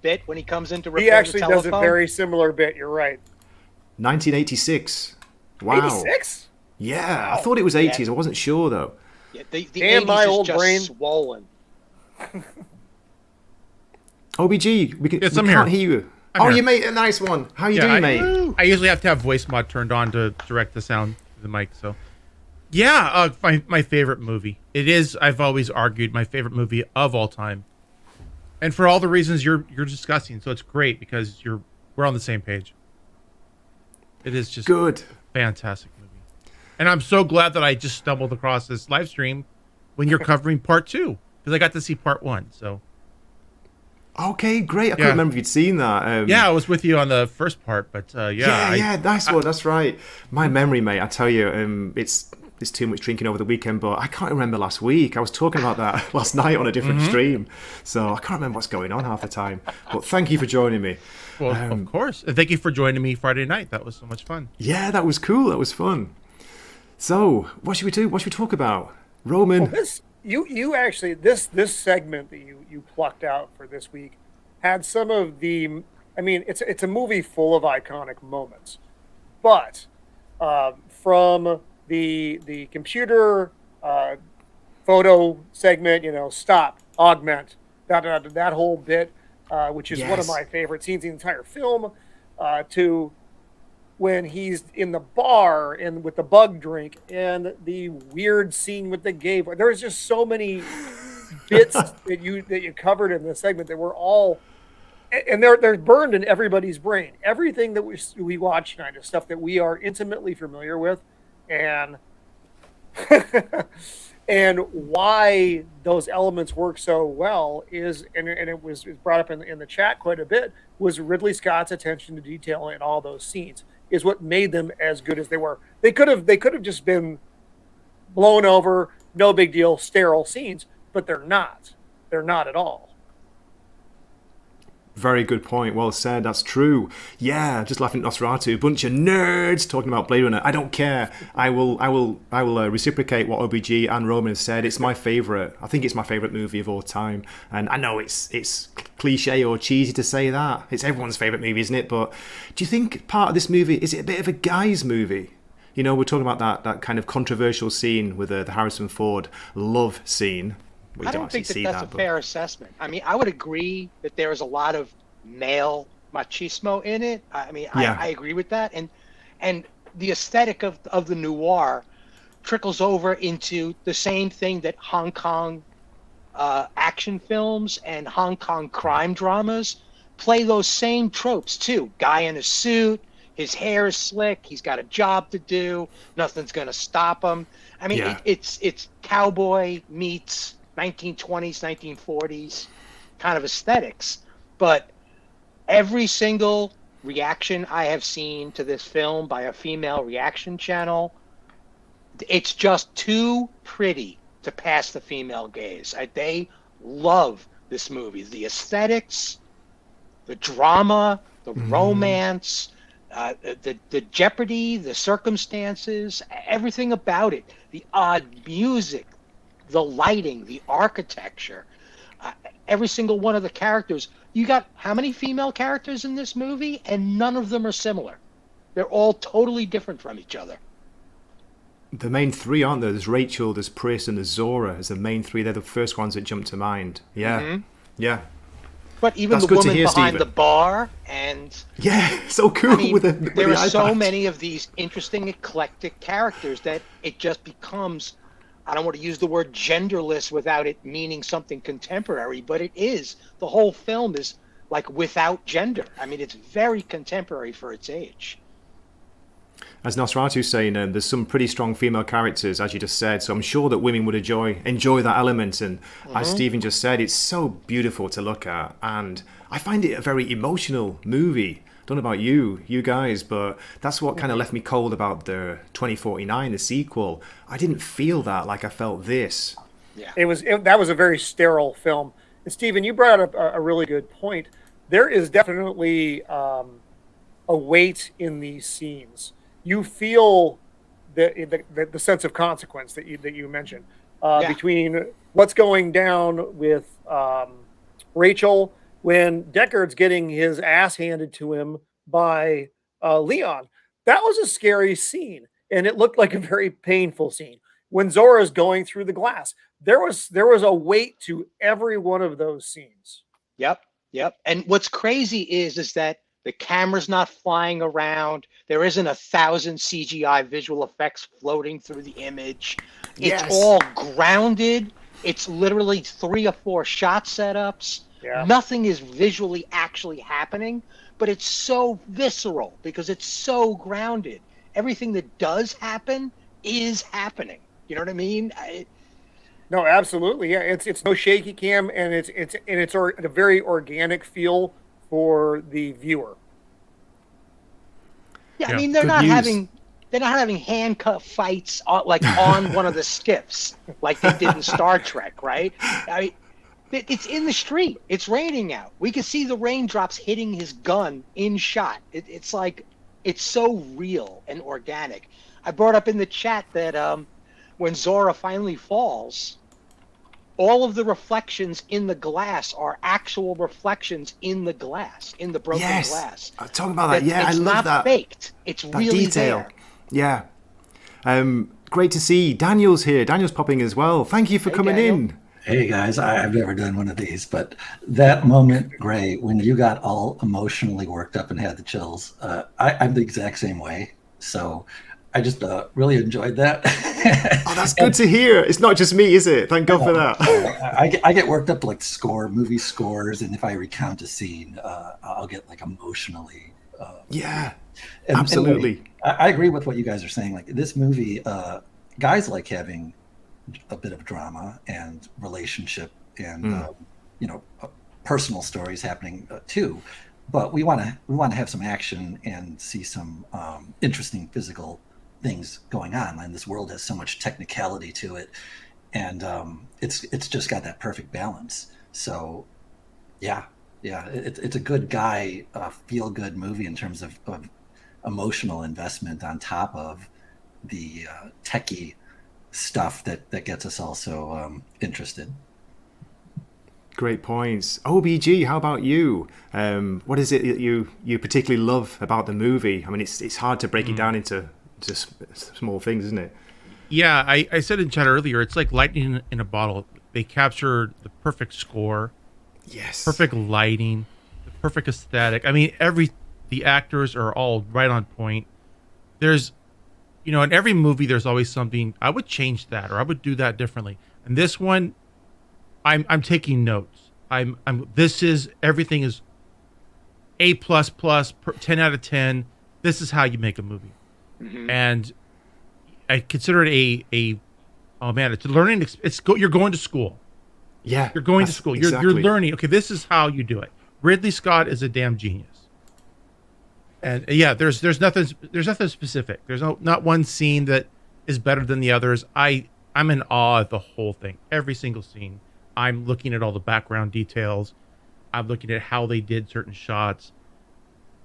bit when he comes in to repair He actually the does telephone? a very similar bit. You're right. 1986. Wow. 86? Yeah, I thought it was 80s. I wasn't sure, though. Yeah, the Damn, 80s my is old just brain. swollen. OBG, we Yes, I'm can't here. hear you. I'm here. You made a nice one. How you doing, mate? I usually have to have voice mod turned on to direct the sound to the mic. So, yeah, my favorite movie. It is. I've always argued my favorite movie of all time, and for all the reasons you're discussing. So it's great because we're on the same page. It is just Good. fantastic movie. And I'm so glad that I just stumbled across this live stream when you're covering part 2, because I got to see part 1. So Okay, great. I couldn't remember if you'd seen that. yeah, I was with you on the first part, but that's right. My memory, mate, I tell you, it's too much drinking over the weekend, but I can't remember last week. I was talking about that last night on a different stream, so I can't remember what's going on half the time. But thank you for joining me. Well, of course. And thank you for joining me Friday night. That was so much fun. Yeah, that was cool. That was fun. So, what should we do? What should we talk about? Roman. Well, you actually this segment that you plucked out for this week had some of the. I mean, it's a movie full of iconic moments, but from the computer photo segment, stop, augment, that whole bit, which is one of my favorite scenes in the entire film, to when he's in the bar and with the bug drink and the weird scene with the gay boy. There's just so many bits that you covered in this segment that were all, and they're burned in everybody's brain. Everything that we watch tonight is stuff that we are intimately familiar with, and and why those elements work so well is, and it was brought up in the chat quite a bit, was Ridley Scott's attention to detail in all those scenes is what made them as good as they were. They could have just been blown over, no big deal, sterile scenes, but they're not. They're not at all. Very good point. Well said. That's true. Yeah, just laughing at Nosferatu. A bunch of nerds talking about Bladerunner. I don't care. I will reciprocate what OBG and Roman have said. It's my favorite. I think it's my favorite movie of all time. And I know it's cliche or cheesy to say that. It's everyone's favorite movie, isn't it? But do you think part of this movie is it a bit of a guy's movie? We're talking about that kind of controversial scene with the Harrison Ford love scene. I don't think that's a fair assessment. I mean, I would agree that there is a lot of male machismo in it. I mean, I agree with that. And the aesthetic of the noir trickles over into the same thing that Hong Kong action films and Hong Kong crime dramas play those same tropes too. Guy in a suit, his hair is slick, he's got a job to do, nothing's going to stop him. I mean, it's cowboy meets 1920s, 1940s kind of aesthetics. But every single reaction I have seen to this film by a female reaction channel, it's just too pretty to pass the female gaze. They love this movie. The aesthetics, the drama, the romance, the jeopardy, the circumstances, everything about it, the odd music, the lighting, the architecture, every single one of the characters. You got how many female characters in this movie? And none of them are similar. They're all totally different from each other. The main three, aren't there? There's Rachel, there's Pris, and there's Zora as the main three. They're the first ones that jump to mind. Yeah. Yeah. But even the woman behind the bar and... Yeah, so cool. I mean, with there the are so iPad. many of these interesting, eclectic characters that it just becomes... I don't want to use the word genderless without it meaning something contemporary, but it is. The whole film is like without gender. I mean, it's very contemporary for its age. As Nosferatu's saying, there's some pretty strong female characters, as you just said, so I'm sure that women would enjoy that element. And as Stephen just said, it's so beautiful to look at. And I find it a very emotional movie. Don't know about you guys, but that's what kind of left me cold about the 2049, the sequel. I didn't feel that like I felt this. Yeah, that was a very sterile film. And Stephen, you brought up a really good point. There is definitely a weight in these scenes. You feel the sense of consequence that you mentioned between what's going down with Rachel when Deckard's getting his ass handed to him by Leon. That was a scary scene, and it looked like a very painful scene. When Zora's going through the glass, there was a weight to every one of those scenes. Yep. And what's crazy is that the camera's not flying around. There isn't 1,000 CGI visual effects floating through the image. It's all grounded. It's literally 3 or 4 shot setups. Yeah. Nothing is visually actually happening, but it's so visceral because it's so grounded. Everything that does happen is happening. You know what I mean? No, absolutely. Yeah, it's no shaky cam, and it's a very organic feel for the viewer. Yeah, I mean they're not having handcuff fights on one of the skiffs like they did in Star Trek, right? It's in the street. It's raining out. We can see the raindrops hitting his gun in shot. It's like it's so real and organic. I brought up in the chat that when Zora finally falls, all of the reflections in the glass are actual reflections in the glass, in the broken glass. I'm talking about that. Yeah, I love that. It's not faked. It's that really detail. there. Yeah. Great to see. Daniel's here. Daniel's popping as well. Thank you for coming in. Hey guys, I've never done one of these, but that moment, Gray, when you got all emotionally worked up and had the chills, I'm the exact same way. So I just really enjoyed that. Oh, that's good to hear. It's not just me, is it? Thank God for that. I get worked up like movie scores, and if I recount a scene, I'll get like emotionally. Absolutely. I agree with what you guys are saying. Like this movie, guys like having a bit of drama and relationship and personal stories happening too, but we want to have some action and see some interesting physical things going on. And this world has so much technicality to it, and it's just got that perfect balance. So it's a good guy feel good movie in terms of emotional investment on top of the techie stuff that gets us all so interested. Great points. OBG, how about you? What is it that you particularly love about the movie? I mean, it's hard to break it down into small things, isn't it? Yeah, I said in chat earlier, it's like lightning in a bottle. They capture the perfect score, perfect lighting, the perfect aesthetic. I mean, the actors are all right on point. There's in every movie, there's always something I would change that or I would do that differently. And this one, I'm taking notes. Everything is A++, 10 out of 10. This is how you make a movie. Mm-hmm. And I consider it it's a learning. You're going to school. Yeah, you're going to school. You're learning. Okay, this is how you do it. Ridley Scott is a damn genius. And there's nothing specific. There's not one scene that is better than the others. I'm in awe of the whole thing. Every single scene. I'm looking at all the background details. I'm looking at how they did certain shots.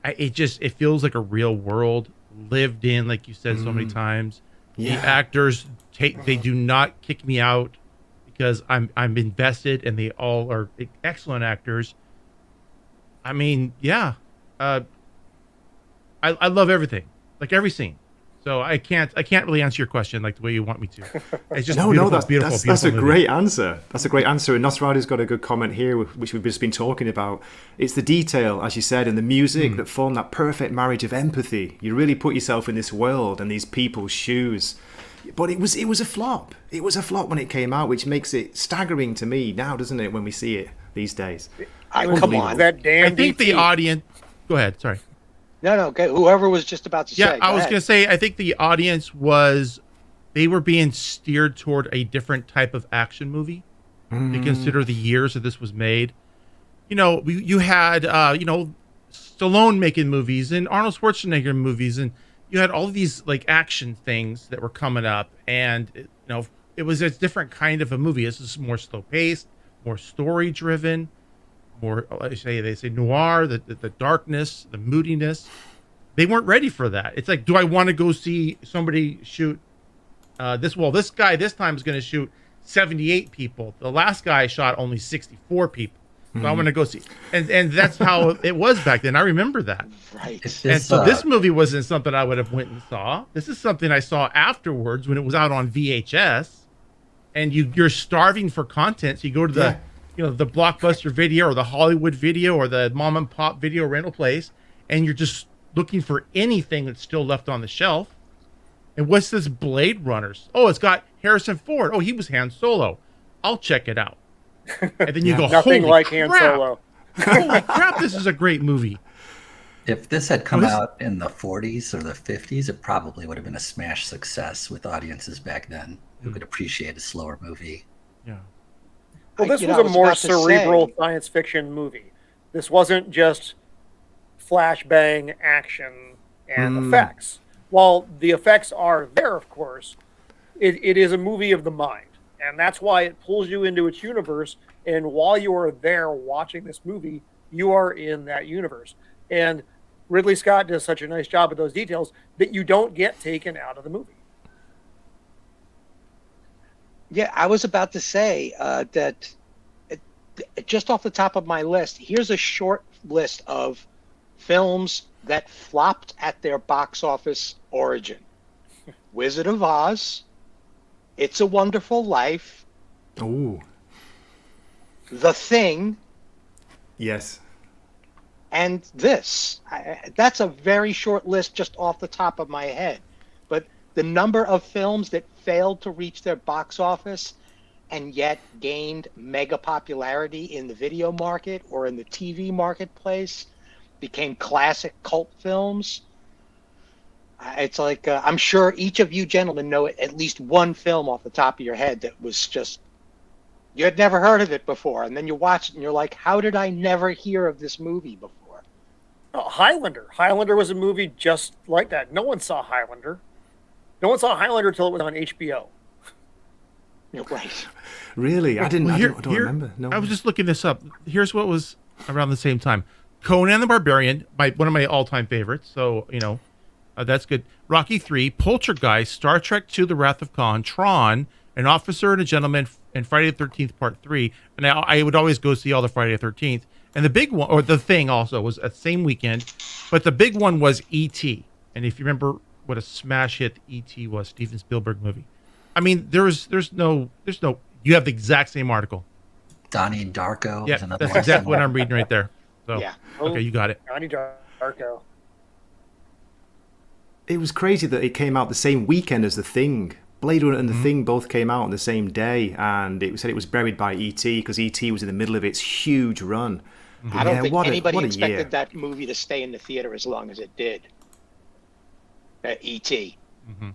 It feels like a real world lived in, like you said so many times. Yeah. The actors they do not kick me out because I'm invested, and they all are excellent actors. I mean, I love everything, like every scene. So I can't really answer your question like the way you want me to. It's just beautiful. That's a great answer. That's a great answer. And Nosferatu's got a good comment here, which we've just been talking about. It's the detail, as you said, and the music that form that perfect marriage of empathy. You really put yourself in this world and these people's shoes. But it was a flop. It was a flop when it came out, which makes it staggering to me now, doesn't it? When we see it these days. Come on, that damn. I think the audience. Go ahead. Sorry. No, okay. Whoever was just about to say. Yeah, I was going to say, I think the audience they were being steered toward a different type of action movie to consider the years that this was made. You had, Stallone making movies and Arnold Schwarzenegger movies, and you had all of these like action things that were coming up, and it was a different kind of a movie. This is more slow paced, more story driven. More, they say noir, the darkness, the moodiness. They weren't ready for that. It's like, do I want to go see somebody shoot this guy this time is going to shoot 78 people. The last guy shot only 64 people. So I want to go see. And that's how it was back then. I remember that. Right. And so this movie wasn't something I would have went and saw. This is something I saw afterwards when it was out on VHS. And you're starving for content. So you go to the the Blockbuster Video or the Hollywood Video or the mom and pop video rental place, and you're just looking for anything that's still left on the shelf. And what's this Bladerunner? Oh, it's got Harrison Ford. Oh, he was Han Solo. I'll check it out. And then you go, Nothing holy like crap. Han Solo. Holy crap, this is a great movie. If this had come out in the 40s or the 50s, it probably would have been a smash success with audiences back then who could appreciate a slower movie. Yeah. Well, this was a more cerebral science fiction movie. This wasn't just flashbang action and effects. While the effects are there, of course, it is a movie of the mind. And that's why it pulls you into its universe. And while you are there watching this movie, you are in that universe. And Ridley Scott does such a nice job of those details that you don't get taken out of the movie. Yeah, I was about to say that just off the top of my list, here's a short list of films that flopped at their box office origin. Wizard of Oz, It's a Wonderful Life, Ooh. The Thing. Yes. And this. That's a very short list just off the top of my head. But the number of films that failed to reach their box office and yet gained mega popularity in the video market or in the TV marketplace, became classic cult films. It's like, I'm sure each of you gentlemen know at least one film off the top of your head that was just, you had never heard of it before. And then you watch it and you're like, how did I never hear of this movie before? Oh, Highlander. Highlander was a movie just like that. No one saw Highlander. No one saw Highlander until it was on HBO. You're right. Really? I don't remember. No. I was just looking this up. Here's what was around the same time. Conan the Barbarian, one of my all-time favorites. So, that's good. Rocky 3, Poltergeist, Star Trek II, The Wrath of Khan, Tron, An Officer and a Gentleman, and Friday the 13th Part 3. And I would always go see all the Friday the 13th. And the big one, or The Thing also, was at the same weekend. But the big one was E.T. And if you remember what a smash hit E.T. was, Steven Spielberg movie. I mean, there's no, you have the exact same article. Donnie Darko. Yeah, that's exactly what I'm reading right there. So, yeah. Okay, you got it. Donnie Darko. It was crazy that it came out the same weekend as The Thing. Bladerunner and The Thing both came out on the same day, and it said it was buried by E.T. because E.T. was in the middle of its huge run. I don't think anybody expected that movie to stay in the theater as long as it did. E.T. Mm-hmm.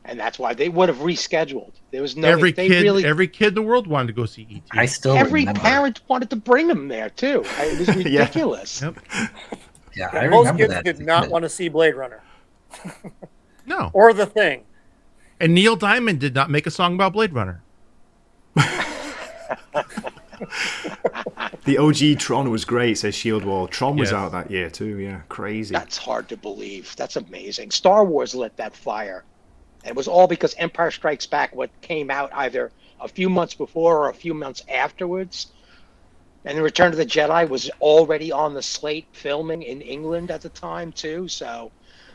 And that's why they would have rescheduled. There was no every kid in the world wanted to go see E.T. I still every remember. Parent wanted to bring them there too. It was ridiculous. Yep. Yeah, I Most remember kids that. did not want to see Blade Runner. No. Or The Thing. And Neil Diamond did not make a song about Blade Runner. The OG Tron was great, says Shieldwall. Tron was Yes. out that year too, yeah. Crazy. That's hard to believe. That's amazing. Star Wars lit that fire. It was all because Empire Strikes Back, what came out either a few months before or a few months afterwards. And the Return of the Jedi was already on the slate filming in England at the time too. So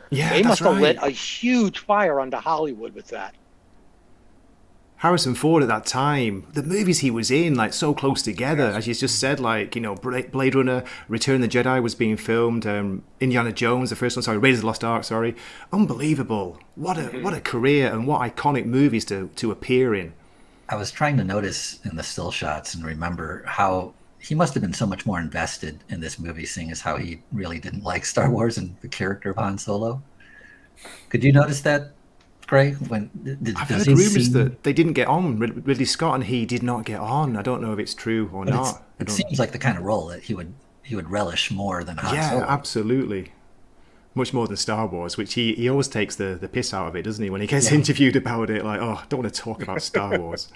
yeah, they must that's have right. lit a huge fire under Hollywood with that. Harrison Ford at that time, the movies he was in, like so close together, as you just said, like, Blade Runner, Return of the Jedi was being filmed, Indiana Jones, the first one, sorry, Raiders of the Lost Ark, sorry. Unbelievable. What a career and what iconic movies to appear in. I was trying to notice in the still shots and remember how he must have been so much more invested in this movie, seeing as how he really didn't like Star Wars and the character of Han Solo. Could you notice that, Gray? I've heard rumours that they didn't get on. Ridley Scott and he did not get on. I don't know if it's true or not. It seems like the kind of role that he would relish more than Han Solo. Yeah, absolutely. Much more than Star Wars, which he always takes the piss out of it, doesn't he? When he gets interviewed about it, like, oh, I don't want to talk about Star Wars.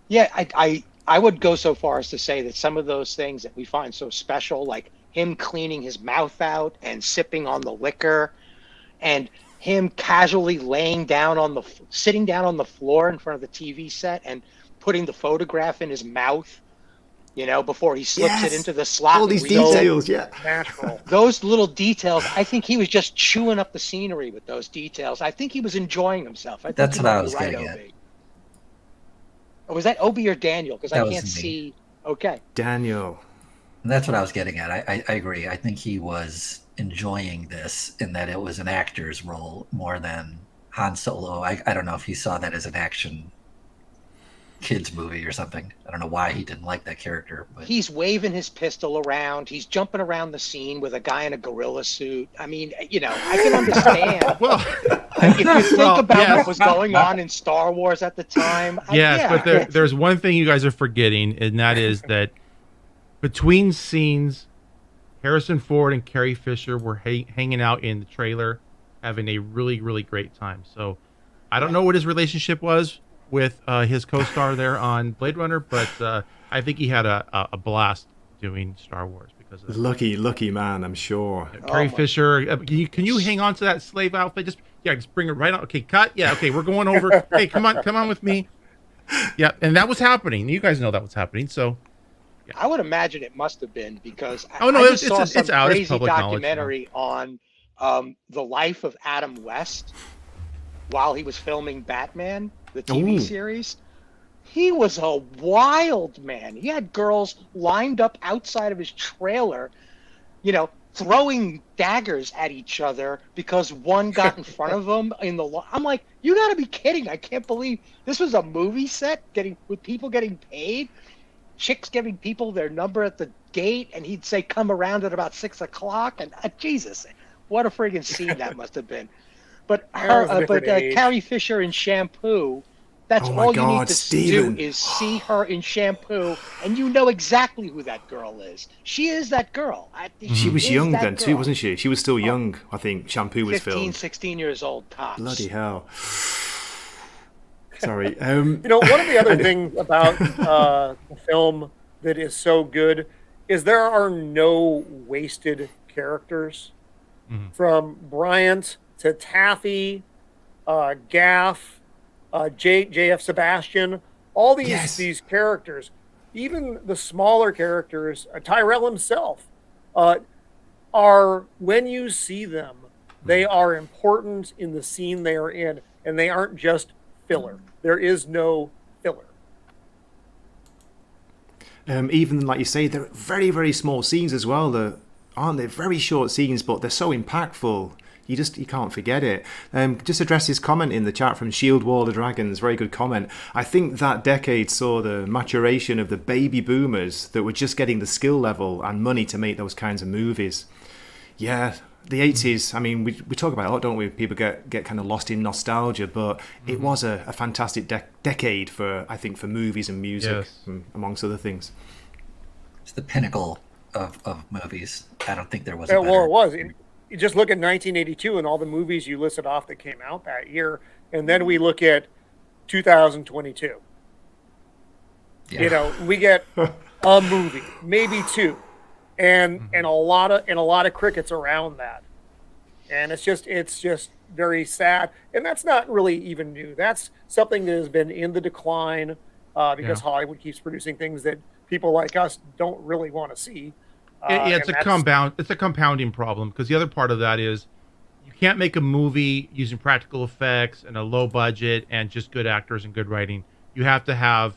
Yeah, I would go so far as to say that some of those things that we find so special, like him cleaning his mouth out and sipping on the liquor, and him casually sitting down on the floor in front of the TV set and putting the photograph in his mouth, before he slips it into the slot. All these details, Natural. Those little details, I think he was just chewing up the scenery with those details. I think he was enjoying himself. That's what I was getting at. Or was that Obi or Daniel? Because I can't me. see. Okay. Daniel. That's what I was getting at. I agree. I think he was enjoying this in that it was an actor's role more than Han Solo. I don't know if he saw that as an action kids movie or something. I don't know why he didn't like that character, but he's waving his pistol around. He's jumping around the scene with a guy in a gorilla suit. I mean, I can understand. Well, if you think about what was going on in Star Wars at the time. But there's one thing you guys are forgetting, and that is that between scenes, Harrison Ford and Carrie Fisher were hanging out in the trailer, having a really, really great time. So I don't know what his relationship was with his co-star there on Blade Runner, but I think he had a blast doing Star Wars because of that. Lucky man, I'm sure. Carrie Fisher, can you hang on to that slave outfit? Just bring it right on. Okay, cut. Yeah, okay, we're going over. Hey, come on with me. Yeah, and that was happening. You guys know that was happening. So yeah. I would imagine it must have been because it's saw some out. crazy It's public documentary on the life of Adam West while he was filming Batman, the TV series. He was a wild man. He had girls lined up outside of his trailer, throwing daggers at each other because one got in front of him in the I'm like, you got to be kidding. I can't believe this was a movie set with people getting paid, chicks giving people their number at the gate, and he'd say, come around at about 6:00. And Jesus, what a friggin' scene that must have been. But Carrie Fisher in Shampoo, that's all you need to do is see her in Shampoo, and you know exactly who that girl is. She is that girl. She was young then too, wasn't she? She was still young, I think. Shampoo was 15, 16 years old tops. Bloody hell. Sorry. One of the other things about the film that is so good is there are no wasted characters. From Bryant to Taffy, Gaff, J.F. Sebastian, all these characters, even the smaller characters, Tyrell himself, are, when you see them, they are important in the scene they are in, and they aren't just filler. There is no filler. Even like you say, they're very, very small scenes as well. Aren't they? Very short scenes, but they're so impactful. You can't forget it. Just address his comment in the chat from Shield Wall of Dragons. Very good comment. I think that decade saw the maturation of the baby boomers that were just getting the skill level and money to make those kinds of movies. Yeah, the 80s, I mean, we talk about it a lot, don't we? People get kind of lost in nostalgia, but it was a fantastic decade for movies and music, amongst other things. It's the pinnacle of movies. I don't think there was a better. Well, it was. You just look at 1982 and all the movies you listed off that came out that year, and then we look at 2022. Yeah. We get a movie, maybe two, and a lot of crickets around that, and it's just very sad. And that's not really even new. That's something that has been in the decline because Hollywood keeps producing things that people like us don't really want to see. It's a compounding problem, because the other part of that is you can't make a movie using practical effects and a low budget and just good actors and good writing. You have to have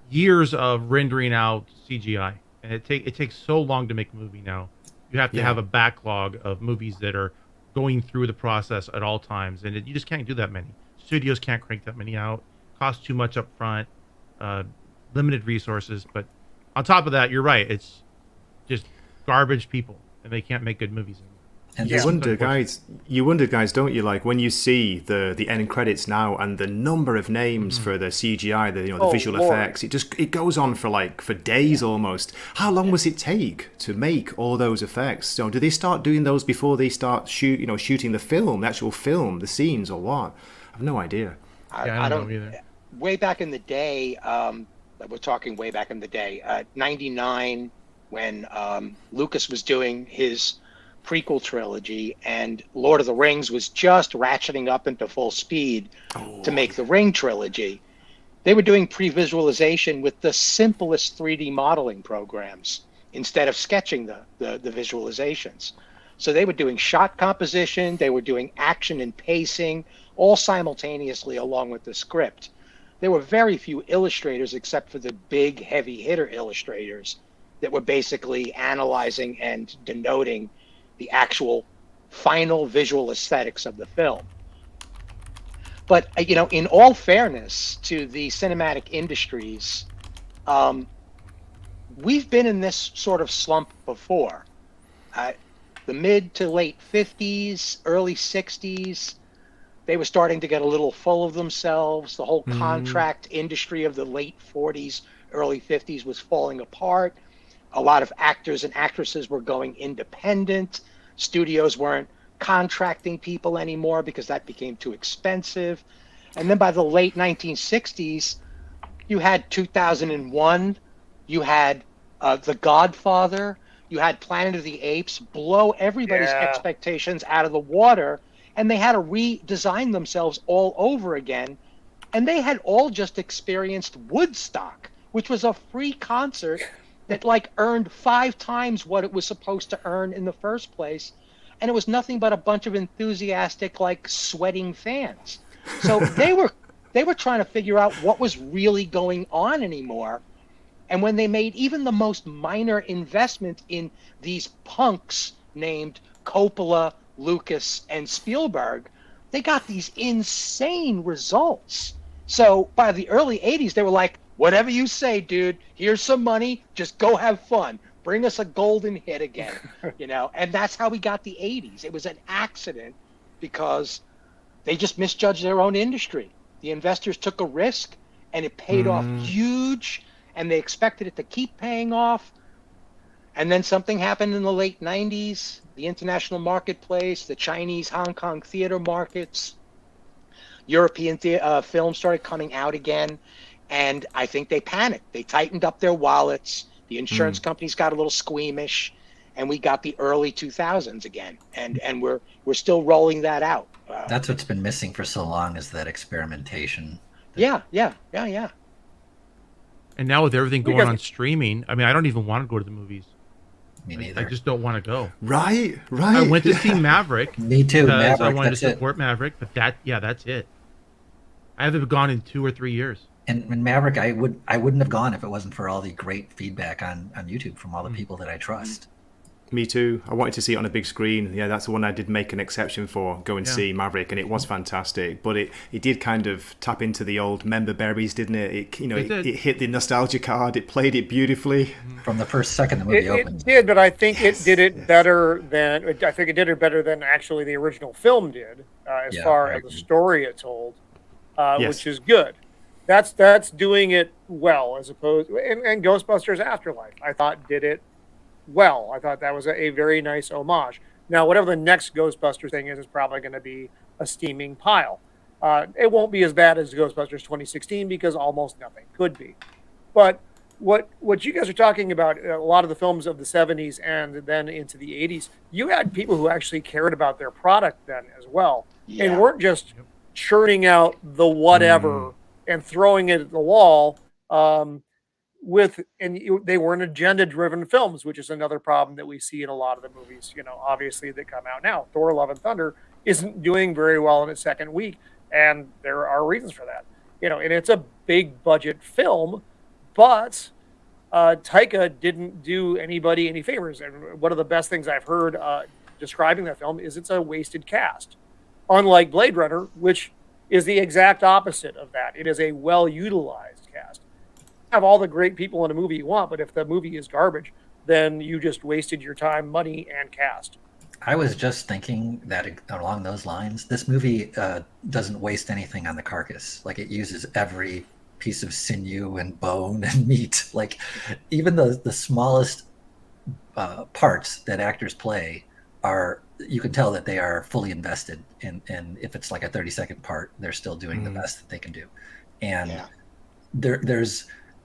years of rendering out CGI, and it takes so long to make a movie now. You have to have a backlog of movies that are going through the process at all times, and you just can't do that many. Studios can't crank that many out. Costs too much up front, limited resources. But on top of that, you're right. It's just garbage people, and they can't make good movies anymore. And you wonder, guys, don't you? Like when you see the end credits now and the number of names for the CGI, the visual effects, it goes on for days almost. How long was it take to make all those effects? So do they start doing those before they start shooting the film, the actual film, the scenes, or what? I have no idea. I don't know either. Way back in the day, we're talking way back in the day, 99. When Lucas was doing his prequel trilogy and Lord of the Rings was just ratcheting up into full speed to make the Ring trilogy, they were doing pre-visualization with the simplest 3D modeling programs instead of sketching the visualizations. So they were doing shot composition, they were doing action and pacing, all simultaneously along with the script. There were very few illustrators except for the big heavy hitter illustrators that were basically analyzing and denoting the actual final visual aesthetics of the film. But in all fairness to the cinematic industries, we've been in this sort of slump before. The mid to late 50s, early 60s, they were starting to get a little full of themselves. The whole contract industry of the late 40s, early 50s was falling apart. A lot of actors and actresses were going independent. Studios weren't contracting people anymore because that became too expensive. And then by the late 1960s, you had 2001, you had The Godfather, you had Planet of the Apes blow everybody's expectations out of the water, and they had to redesign themselves all over again. And they had all just experienced Woodstock, which was a free concert that earned 5 times what it was supposed to earn in the first place. And it was nothing but a bunch of enthusiastic, sweating fans. So they were trying to figure out what was really going on anymore. And when they made even the most minor investment in these punks named Coppola, Lucas, and Spielberg, they got these insane results. So by the early 80s, they were like, whatever you say, dude, here's some money, just go have fun. Bring us a golden hit again, and that's how we got the 80s. It was an accident because they just misjudged their own industry. The investors took a risk and it paid off huge, and they expected it to keep paying off. And then something happened in the late 90s, the international marketplace, the Chinese, Hong Kong theater markets, European films started coming out again. And I think they panicked. They tightened up their wallets. The insurance companies got a little squeamish, and we got the early 2000s again. And we're still rolling that out. That's what's been missing for so long, is that experimentation. Yeah. And now with everything going on streaming, I mean, I don't even want to go to the movies. Me neither. I just don't want to go. Right. I went to see Maverick. Me too. Because Maverick, I wanted to support Maverick, but that's it. I haven't gone in 2 or 3 years. And Maverick, I wouldn't have gone if it wasn't for all the great feedback on YouTube from all the people that I trust. Me too. I wanted to see it on a big screen. Yeah, that's the one I did make an exception for. Go and see Maverick, and it was fantastic. But it did kind of tap into the old member berries, didn't it? It hit the nostalgia card. It played it beautifully. From the first second the movie opened. It did, but I think it did it better than actually the original film did, as far as the story it told, which is good. That's doing it well, as opposed and Ghostbusters Afterlife, I thought, did it well. I thought that was a very nice homage. Now, whatever the next Ghostbusters thing is probably going to be a steaming pile. It won't be as bad as Ghostbusters 2016 because almost nothing could be. But what you guys are talking about, a lot of the films of the 70s and then into the 80s, you had people who actually cared about their product then as well, and weren't just churning out the whatever and throwing it at the wall. They weren't agenda-driven films, which is another problem that we see in a lot of the movies, obviously, that come out now. Thor: Love and Thunder isn't doing very well in its second week, and there are reasons for that. And it's a big-budget film, but Taika didn't do anybody any favors. And one of the best things I've heard describing that film is it's a wasted cast, unlike Blade Runner, which is the exact opposite of that. It is a well-utilized cast. Have all the great people in a movie you want, but if the movie is garbage, then you just wasted your time, money, and cast. I was just thinking that along those lines, this movie doesn't waste anything on the carcass. It uses every piece of sinew and bone and meat. Even the smallest parts that actors play you can tell that they are fully invested in, and if it's a 30-second part, they're still doing the best that they can do. And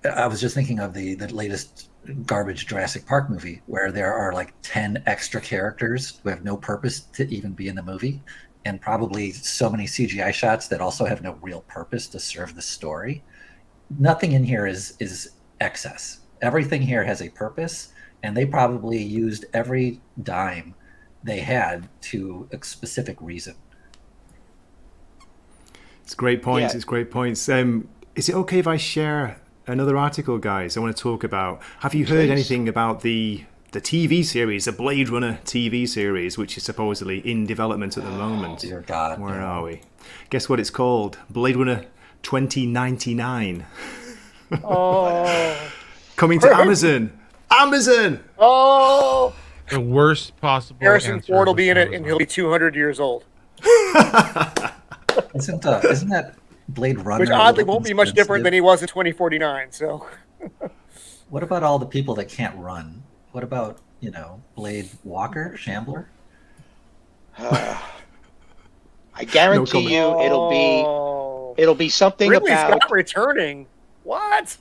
I was just thinking of the latest garbage Jurassic Park movie, where there are 10 extra characters who have no purpose to even be in the movie, and probably so many CGI shots that also have no real purpose to serve the story. Nothing in here is excess. Everything here has a purpose, and they probably used every dime they had to a specific reason. It's great points. It's great points. Is it okay if I share another article, guys? I want to talk about. Have you heard anything about the the TV series, the Blade Runner TV series, which is supposedly in development at the moment. Dear God. Where are we? Guess what it's called? Blade Runner 2099. Oh. Coming to Amazon. Amazon! Oh. The worst possible. Harrison answer Ford will was be in it, and Amazon. he'll be 200 years old. Isn't that Blade Runner? Which a oddly little won't be much different than he was in 2049. So, What about all the people that can't run? What about, Blade Walker, Shambler? I guarantee you, it'll be something Ridley about. Scott returning. What?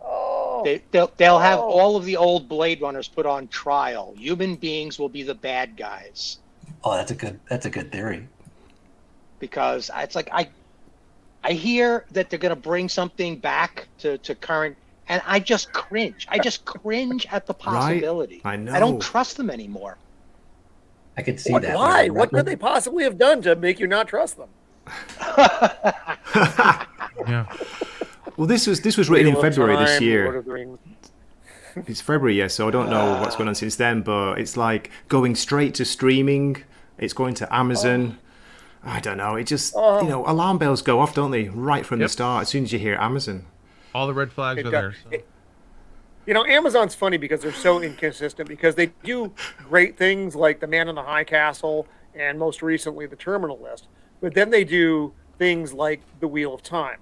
Oh. They'll have all of the old Blade Runners put on trial. Human beings will be the bad guys. Oh, that's a good theory. Because it's like I hear that they're going to bring something back to current, and I just cringe. I just cringe at the possibility. Right? I know. I don't trust them anymore. I could see that. Why? What could they possibly have done to make you not trust them? Yeah. Well, this was written in Wheel of February this Time, year. Lord of the Rings. It's February, yeah, so I don't know what's going on since then, but it's like going straight to streaming. It's going to Amazon. I don't know. It just, alarm bells go off, don't they? Right from the start, as soon as you hear Amazon. All the red flags are there. So. Amazon's funny because they're so inconsistent, because they do great things like The Man in the High Castle and most recently The Terminal List. But then they do things like The Wheel of Time,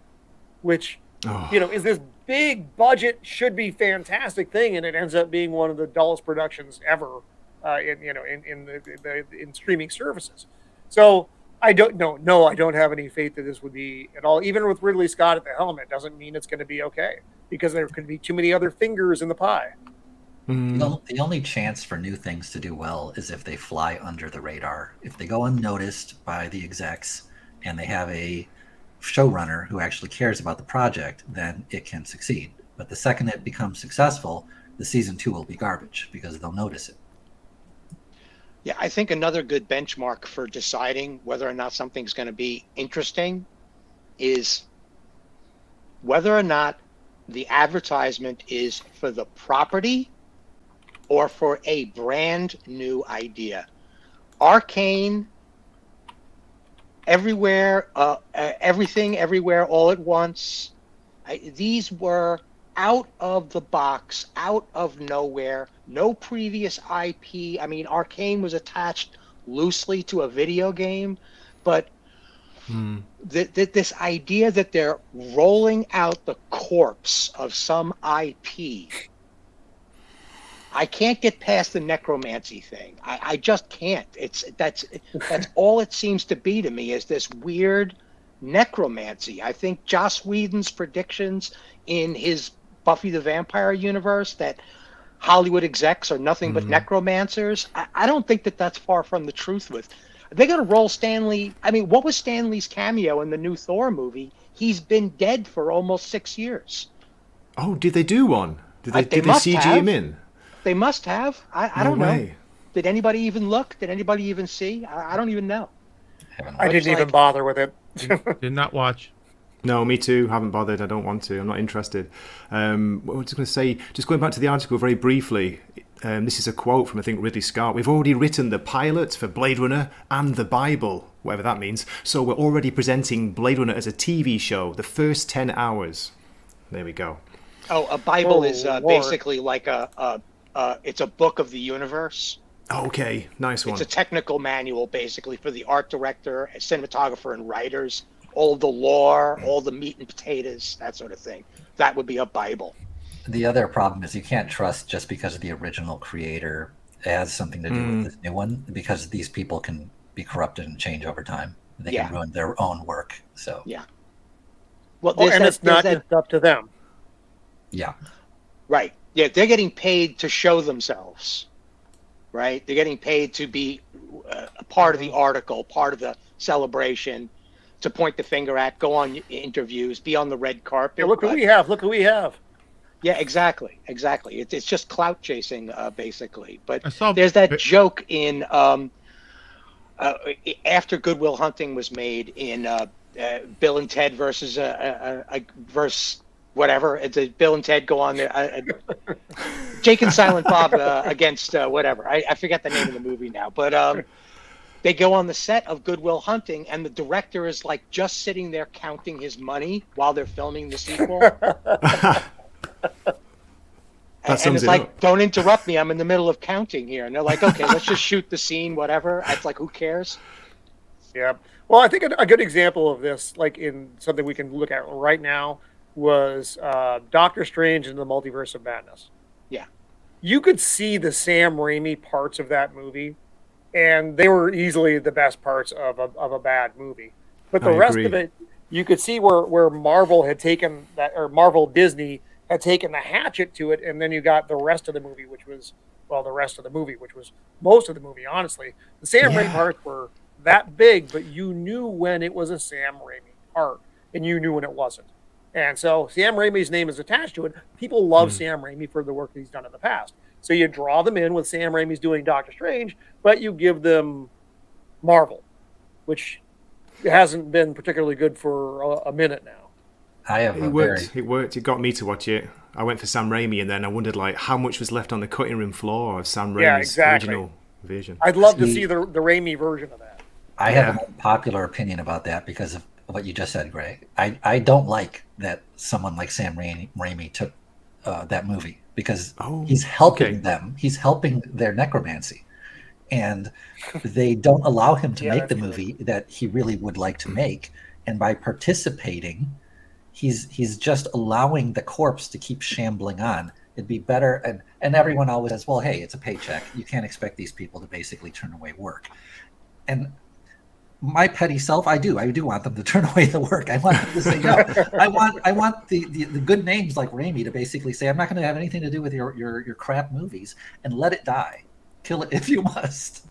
which, is this big budget, should be fantastic thing, and it ends up being one of the dullest productions ever in streaming services. So I don't know. No, I don't have any faith that this would be at all. Even with Ridley Scott at the helm, it doesn't mean it's going to be okay, because there could be too many other fingers in the pie. The only chance for new things to do well is if they fly under the radar. If they go unnoticed by the execs and they have a showrunner who actually cares about the project, then it can succeed. But the second it becomes successful, the season 2 will be garbage because they'll notice it. Yeah, I think another good benchmark for deciding whether or not something's going to be interesting is whether or not the advertisement is for the property or for a brand new idea. Arcane, everywhere, everything, everywhere, all at once. These were out of the box, out of nowhere, no previous IP. I mean, Arcane was attached loosely to a video game, but this idea that they're rolling out the corpse of some IP, I can't get past the necromancy thing. I just can't. That's all it seems to be to me, is this weird necromancy. I think Joss Whedon's predictions in his Buffy the Vampire universe that Hollywood execs are nothing but necromancers, I don't think that that's far from the truth. With they're going to roll Stanley. I mean, what was Stanley's cameo in the new Thor movie? He's been dead for almost 6 years. Oh, did they do one? Did they CG him in? They must have. I don't know. Did anybody even look? Did anybody even see? I don't even know. I didn't even bother with it. Did not watch. No, me too. Haven't bothered. I don't want to. I'm not interested. I was just going to say, just going back to the article very briefly, this is a quote from, I think, Ridley Scott. We've already written the pilot for Blade Runner and the Bible, whatever that means. So we're already presenting Blade Runner as a TV show, the first 10 hours. There we go. Oh, a Bible is basically like it's a book of the universe. Okay, nice one. It's a technical manual, basically, for the art director, cinematographer, and writers. All the lore, all the meat and potatoes, that sort of thing. That would be a Bible. The other problem is you can't trust just because the original creator has something to do with this new one, because these people can be corrupted and change over time. They can ruin their own work. So Well, and it's not just up to them. Yeah. Right. Yeah, they're getting paid to show themselves. Right? They're getting paid to be a part of the article, part of the celebration, to point the finger at, go on interviews, be on the red carpet. Yeah, look who we have. Look who we have. Yeah, exactly. It's just clout chasing, basically. But there's that joke in after Good Will Hunting was made in Bill and Ted versus versus whatever. It's Bill and Ted go on there. Jake and Silent Bob against whatever. I forget the name of the movie now, but they go on the set of Good Will Hunting, and the director is like just sitting there counting his money while they're filming the sequel. And it's like, don't interrupt me. I'm in the middle of counting here. And they're like, okay, let's just shoot the scene, whatever. It's like, who cares? Yeah. Well, I think a good example of this, like in something we can look at right now, was Doctor Strange and the Multiverse of Madness. Yeah. You could see the Sam Raimi parts of that movie, and they were easily the best parts of a bad movie. But the rest of it, you could see where Marvel had taken that, or Marvel Disney had taken the hatchet to it, and then you got the rest of the movie, which was most of the movie, honestly. The Sam Raimi parts were that big, but you knew when it was a Sam Raimi part, and you knew when it wasn't. And so Sam Raimi's name is attached to it. People love Sam Raimi for the work that he's done in the past. So you draw them in with Sam Raimi's doing Doctor Strange, but you give them Marvel, which hasn't been particularly good for a minute now. It worked. It got me to watch it. I went for Sam Raimi, and then I wondered like how much was left on the cutting room floor of Sam Raimi's original vision. I'd love to see the Raimi version of that. I have an unpopular opinion about that because of what you just said, Greg. I don't like that someone like Sam Raimi took that movie because he's helping them. He's helping their necromancy. And they don't allow him to make the movie that he really would like to make. And by participating, he's just allowing the corpse to keep shambling on. It'd be better. And everyone always says, well, hey, it's a paycheck. You can't expect these people to basically turn away work. And my petty self, I do want them to turn away the work. I want them to say no. I want the good names like Raimi to basically say, I'm not going to have anything to do with your crap movies, and let it die. Kill it if you must.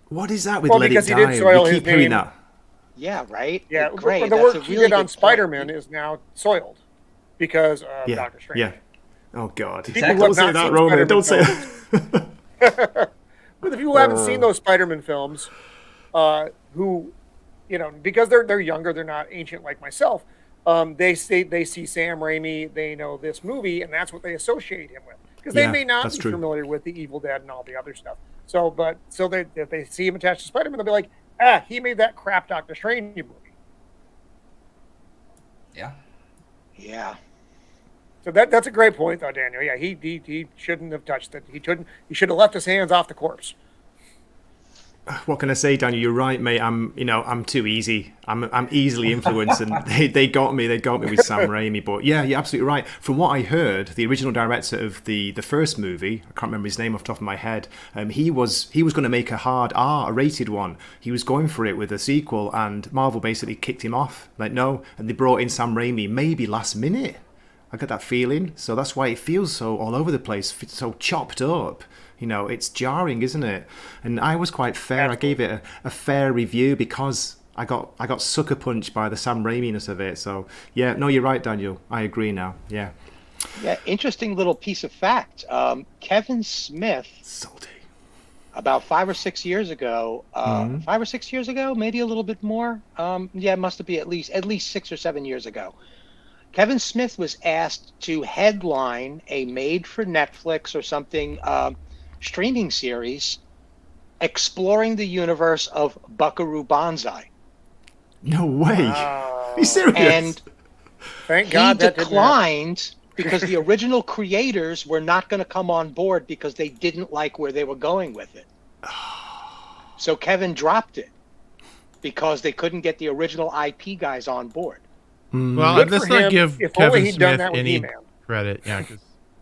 What is that with let it die? He did soil we keep his hearing name. that. Yeah, right. Yeah, great. The work he did on Spider-Man is now soiled because of Doctor Strange. Yeah. Oh God. Exactly. Don't say that, Roman. Don't say that. But if people haven't seen those Spider-Man films, who, because they're younger, they're not ancient like myself. They see Sam Raimi, they know this movie, and that's what they associate him with. Because they may not be familiar with the Evil Dead and all the other stuff. So if they see him attached to Spider-Man, they'll be like, he made that crap Doctor Strange movie. Yeah. Yeah. So that's a great point, though, Daniel. Yeah, he shouldn't have touched it. He should have left his hands off the corpse. What can I say, Daniel? You're right, mate. I'm too easy. I'm easily influenced, and they got me. They got me with Sam Raimi. But yeah, you're absolutely right. From what I heard, the original director of the first movie, I can't remember his name off the top of my head. He was going to make a hard R, a rated one. He was going for it with a sequel, and Marvel basically kicked him off. Like no, and they brought in Sam Raimi maybe last minute. I got that feeling. So that's why it feels so all over the place, so chopped up. It's jarring, isn't it? And I was quite fair. Absolutely. I gave it a fair review because I got sucker punched by the Sam Raimi-ness of it. So yeah, no, you're right, Daniel. I agree now. Yeah. Yeah, interesting little piece of fact. Kevin Smith, salty, about 5 or 6 years ago, 5 or 6 years ago, maybe a little bit more. It must be at least 6 or 7 years ago. Kevin Smith was asked to headline a made-for-Netflix or something streaming series exploring the universe of Buckaroo Banzai. No way. Are you serious? And thank God he declined because the original creators were not going to come on board because they didn't like where they were going with it. So Kevin dropped it because they couldn't get the original IP guys on board. Well, let's not give Kevin Smith any credit. Yeah, because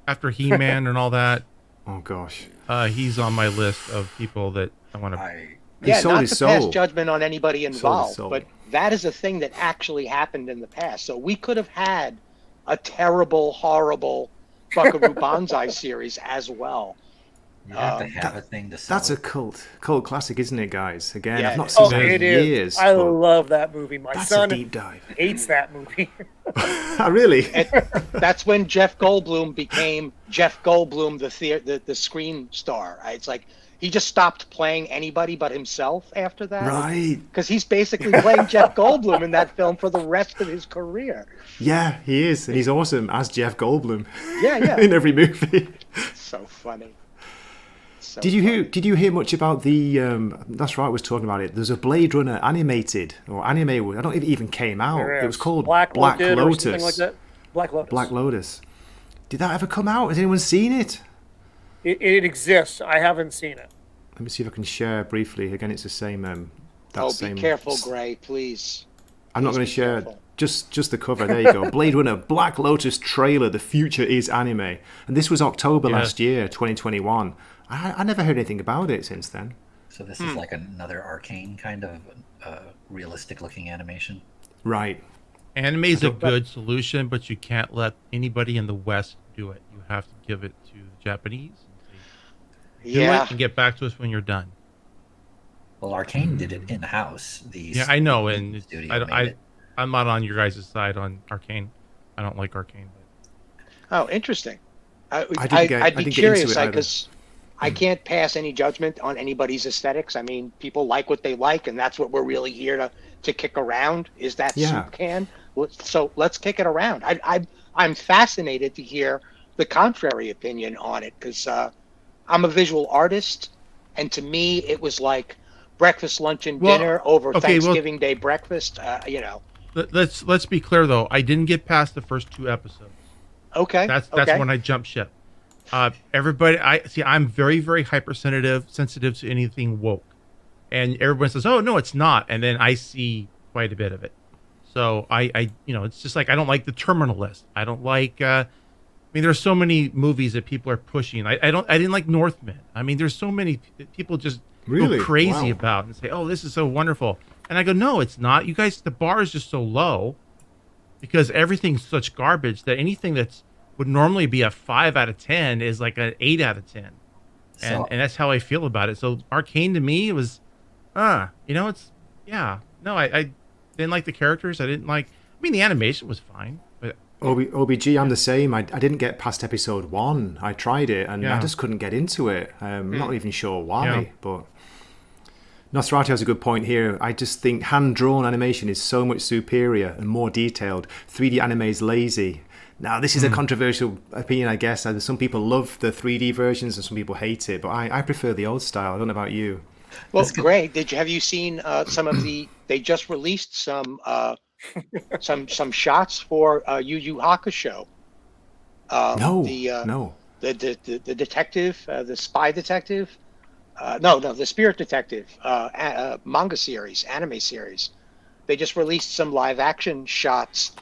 after He-Man and all that, oh gosh, he's on my list of people that I want to. Yeah, not to pass judgment on anybody involved, but that is a thing that actually happened in the past. So we could have had a terrible, horrible Buckaroo Banzai series as well. You have to have a thing to sell. That's a cult classic, isn't it, guys? Again, I've not seen it in years. I love that movie. My son a deep dive. Hates that movie. Really? That's when Jeff Goldblum became Jeff Goldblum, the screen star. Right? It's like he just stopped playing anybody but himself after that. Right. Because he's basically playing Jeff Goldblum in that film for the rest of his career. Yeah, he is. And he's awesome as Jeff Goldblum. Yeah. in every movie. So funny. Did you hear much about the? That's right. I was talking about it. There's a Blade Runner animated or anime. I don't know if it even came out. It was called Black Lotus. Or something like that. Black Lotus. Black Lotus. Did that ever come out? Has anyone seen it? It exists. I haven't seen it. Let me see if I can share briefly. Again, it's the same. Be careful, Gray, please. I'm not going to share. Careful. Just the cover. There you go. Blade Runner Black Lotus trailer. The future is anime. And this was October last year, 2021. I never heard anything about it since then. So this is like another Arcane kind of realistic-looking animation? Right. Anime is a good solution, but you can't let anybody in the West do it. You have to give it to the Japanese. Do it and get back to us when you're done. Well, Arcane did it in-house. I know, and I'm not on your guys' side on Arcane. I don't like Arcane. Oh, interesting. I'd be curious because I can't pass any judgment on anybody's aesthetics. I mean, people like what they like, and that's what we're really here to kick around. Is that soup can? So let's kick it around. I'm fascinated to hear the contrary opinion on it because I'm a visual artist, and to me, it was like breakfast, lunch, and dinner over Thanksgiving Day breakfast. Let's be clear though. I didn't get past the first 2 episodes. Okay. That's when I jumped ship. Everybody, I'm very, very hypersensitive to anything woke, and everyone says, "Oh no, it's not," and then I see quite a bit of it. So I it's just like I don't like The Terminal List. I don't like. I mean, there's so many movies that people are pushing. I didn't like Northman. I mean, there's so many people just go crazy about and say, "Oh, this is so wonderful," and I go, "No, it's not. You guys, the bar is just so low because everything's such garbage that anything that's would normally be a 5 out of 10 is like an 8 out of 10. And that's how I feel about it. So Arcane to me, it was, I didn't like the characters. I mean, the animation was fine, but OBG, I'm the same. I didn't get past episode 1. I tried it and I just couldn't get into it. I'm not even sure why, but Nosferatu has a good point here. I just think hand-drawn animation is so much superior and more detailed. 3D anime is lazy. Now, this is a controversial opinion, I guess. Some people love the 3D versions and some people hate it, but I prefer the old style. I don't know about you. Well, Greg, have you seen some of the? They just released some shots for Yu Yu Hakusho. No. The detective, the spy detective. The Spirit Detective manga series, anime series. They just released some live action shots.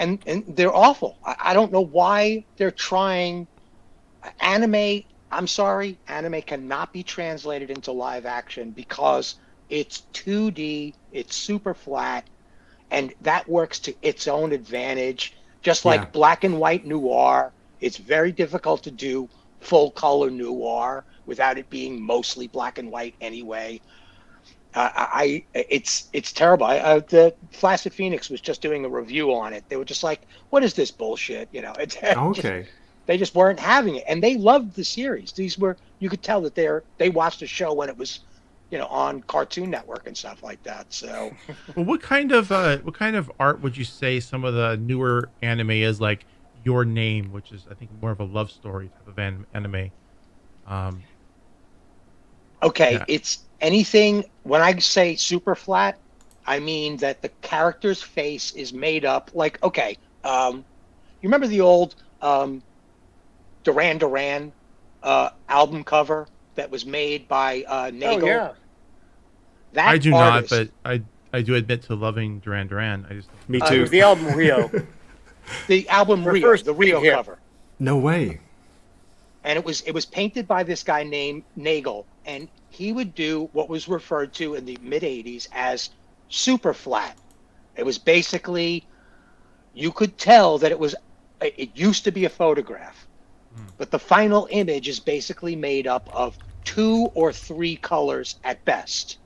And they're awful. I don't know why they're trying. Anime, I'm sorry, anime cannot be translated into live action because it's 2D, it's super flat, and that works to its own advantage. Just like black and white noir, it's very difficult to do full color noir without it being mostly black and white anyway. It's terrible. The Flaccid Phoenix was just doing a review on it. They were just like, "What is this bullshit?" They just weren't having it, and they loved the series. You could tell that they watched the show when it was, on Cartoon Network and stuff like that. So, well, what kind of art would you say some of the newer anime is, like Your Name, which is I think more of a love story type of anime? It's anything. When I say super flat, I mean that the character's face is made up like, you remember the old Duran Duran album cover that was made by Nagel? Oh, yeah. I do not, but I do admit to loving Duran Duran. Me too. It was the album Rio. The album Rio, the Rio cover. No way. And it was painted by this guy named Nagel, and he would do what was referred to in the mid-'80s as super flat. It was basically, you could tell that it used to be a photograph, but the final image is basically made up of 2 or 3 colors at best.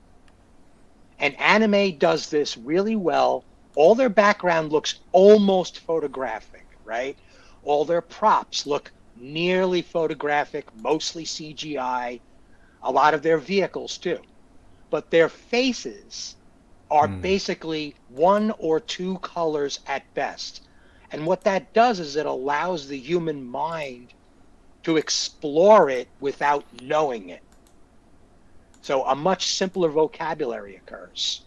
And anime does this really well. All their background looks almost photographic, right? All their props look nearly photographic, mostly CGI. a lot of their vehicles too. But their faces are basically 1 or 2 colors at best. And what that does is it allows the human mind to explore it without knowing it. So a much simpler vocabulary occurs.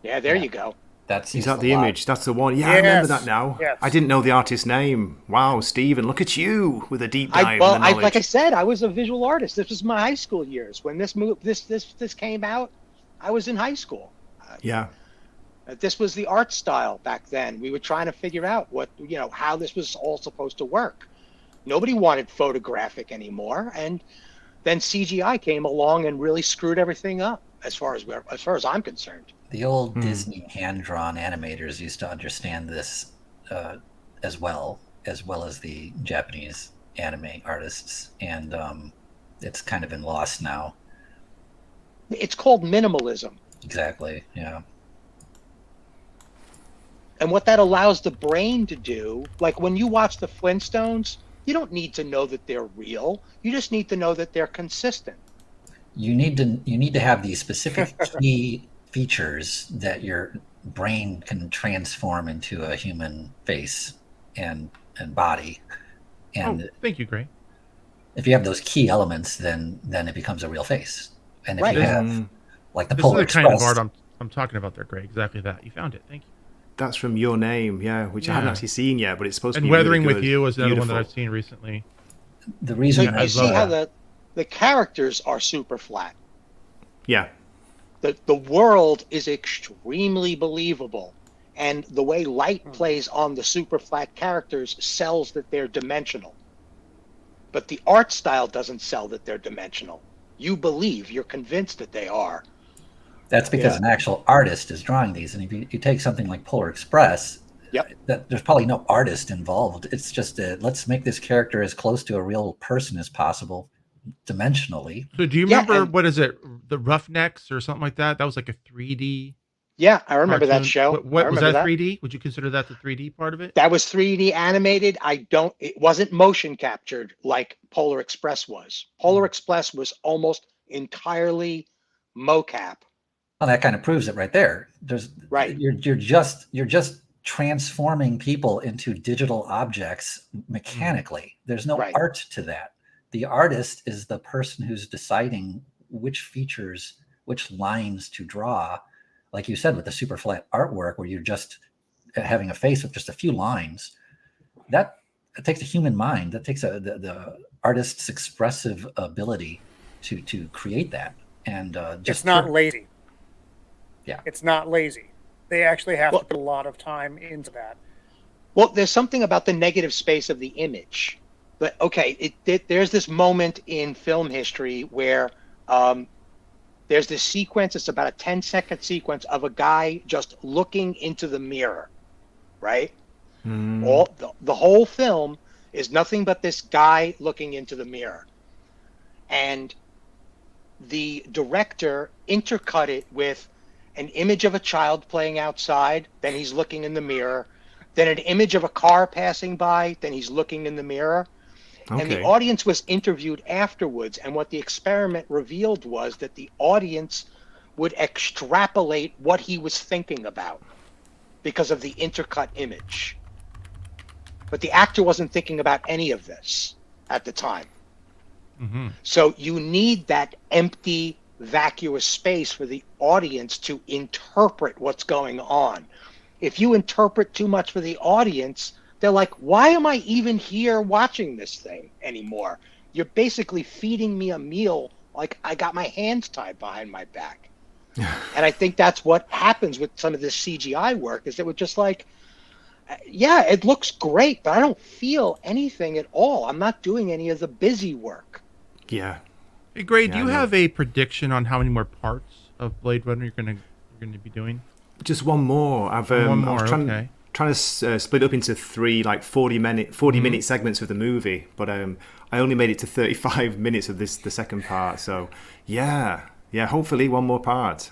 Yeah, there you go. Is that the image? That's the one. Yeah, I remember that now. Yes. I didn't know the artist's name. Wow, Stephen, look at you with a deep dive. Like I said, I was a visual artist. This was my high school years when this came out. I was in high school. This was the art style back then. We were trying to figure out how this was all supposed to work. Nobody wanted photographic anymore, and then CGI came along and really screwed everything up. As far as I'm concerned. The old Disney hand-drawn animators used to understand this as well as the Japanese anime artists, and it's kind of been lost now. It's called minimalism. Exactly, yeah. And what that allows the brain to do, like when you watch the Flintstones, you don't need to know that they're real. You just need to know that they're consistent. You need to have these specific key features that your brain can transform into a human face and body. And thank you, Gray. If you have those key elements, then it becomes a real face. And if you have like the Polar Express, kind of art I'm talking about there, Gray. Exactly that. You found it. Thank you. That's from Your Name, which I haven't actually seen yet, but it's supposed to be Weathering really with You is another one that I've seen recently. The reason you see how the characters are super flat. Yeah. The world is extremely believable, and the way light plays on the super flat characters sells that they're dimensional. But the art style doesn't sell that they're dimensional. You believe, you're convinced that they are. That's because an actual artist is drawing these, and if you take something like Polar Express, there's probably no artist involved. It's just let's make this character as close to a real person as possible, dimensionally. So do you remember, what is it, the Roughnecks or something like that? That was like a 3D. Yeah, I remember that show. What was that 3D? Would you consider that the 3D part of it? That was 3D animated. It wasn't motion captured like Polar Express was. Polar Express was almost entirely mocap. Well, that kind of proves it right there. You're just transforming people into digital objects mechanically. There's no art to that. The artist is the person who's deciding which features, which lines to draw. Like you said, with the super flat artwork where you're just having a face with just a few lines, that takes a human mind. That takes the artist's expressive ability to create that. And it's not lazy. Yeah, it's not lazy. They actually have to put a lot of time into that. Well, there's something about the negative space of the image. But there's this moment in film history where there's this sequence. It's about a 10-second sequence of a guy just looking into the mirror, right? The whole film is nothing but this guy looking into the mirror. And the director intercut it with an image of a child playing outside, then he's looking in the mirror, then an image of a car passing by, then he's looking in the mirror. And the audience was interviewed afterwards, and what the experiment revealed was that the audience would extrapolate what he was thinking about because of the intercut image. But the actor wasn't thinking about any of this at the time. Mm-hmm. So you need that empty, vacuous space for the audience to interpret what's going on. If you interpret too much for the audience, they're like, why am I even here watching this thing anymore? You're basically feeding me a meal like I got my hands tied behind my back. And I think that's what happens with some of this CGI work, is that we're just like, yeah, it looks great, but I don't feel anything at all. I'm not doing any of the busy work. Yeah. Hey, Gray, do you have a prediction on how many more parts of Blade Runner you're gonna be doing? Just one more. I was trying to split up into 3 like 40 minute segments of the movie, but I only made it to 35 minutes of the second part. So yeah, hopefully one more part.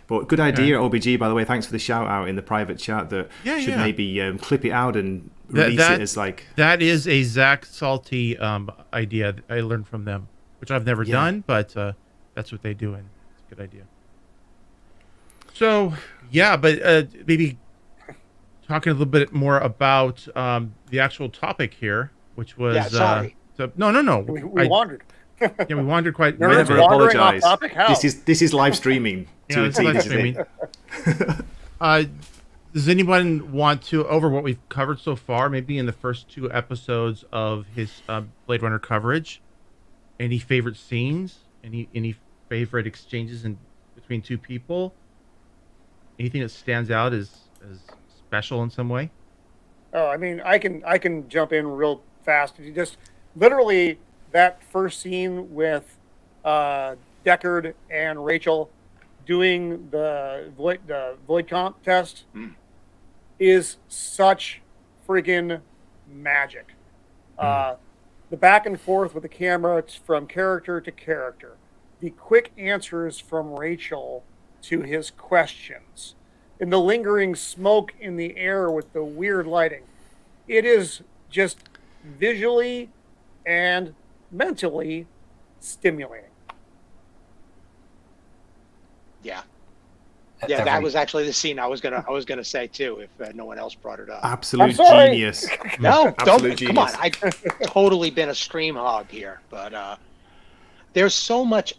But good idea, OBG, by the way. Thanks for the shout out in the private chat. That should maybe clip it out and release it as like. That is a Zach Salty idea I learned from them, which I've never done, but that's what they do, and it's a good idea. So, yeah, but maybe talking a little bit more about the actual topic here, which was... Yeah, sorry. No. We wandered. Yeah, we wandered quite... You're Never wandering off apologize. topic? How? This is live streaming. Yeah, it's live streaming. Does anyone want to, over what we've covered so far, maybe in the first 2 episodes of his Blade Runner coverage, any favorite scenes? Any favorite exchanges between 2 people? Anything that stands out as special in some way? Oh, I mean, I can jump in real fast. You just literally that first scene with Deckard and Rachel doing the void comp test is such friggin' magic. The back and forth with the camera from character to character, the quick answers from Rachel to his questions, and the lingering smoke in the air with the weird lighting. It is just visually and mentally stimulating. Yeah. Yeah, that was actually the scene I was gonna say too, if no one else brought it up. Absolute genius. No, Absolute don't. Come on, genius. I've totally been a scream hog here, but there's so much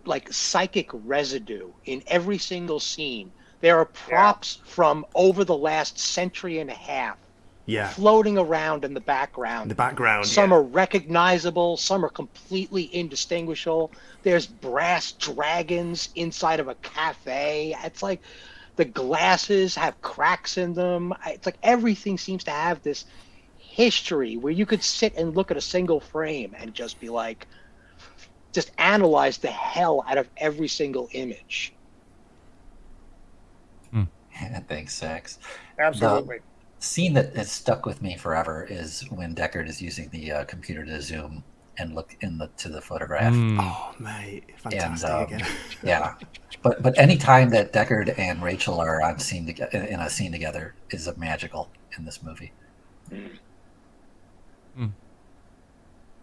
like psychic residue in every single scene. There are props from over the last century and a half floating around in the background. Some are recognizable, some are completely indistinguishable. There's brass dragons inside of a cafe. It's like the glasses have cracks in them. It's like everything seems to have this history where you could sit and look at a single frame and just be like, just analyze the hell out of every single image. Thanks, Sax. Absolutely. The scene that has stuck with me forever is when Deckard is using the computer to zoom and look to the photograph. Oh, mate, fantastic again. Yeah, but any time that Deckard and Rachel are on scene in a scene together is magical in this movie.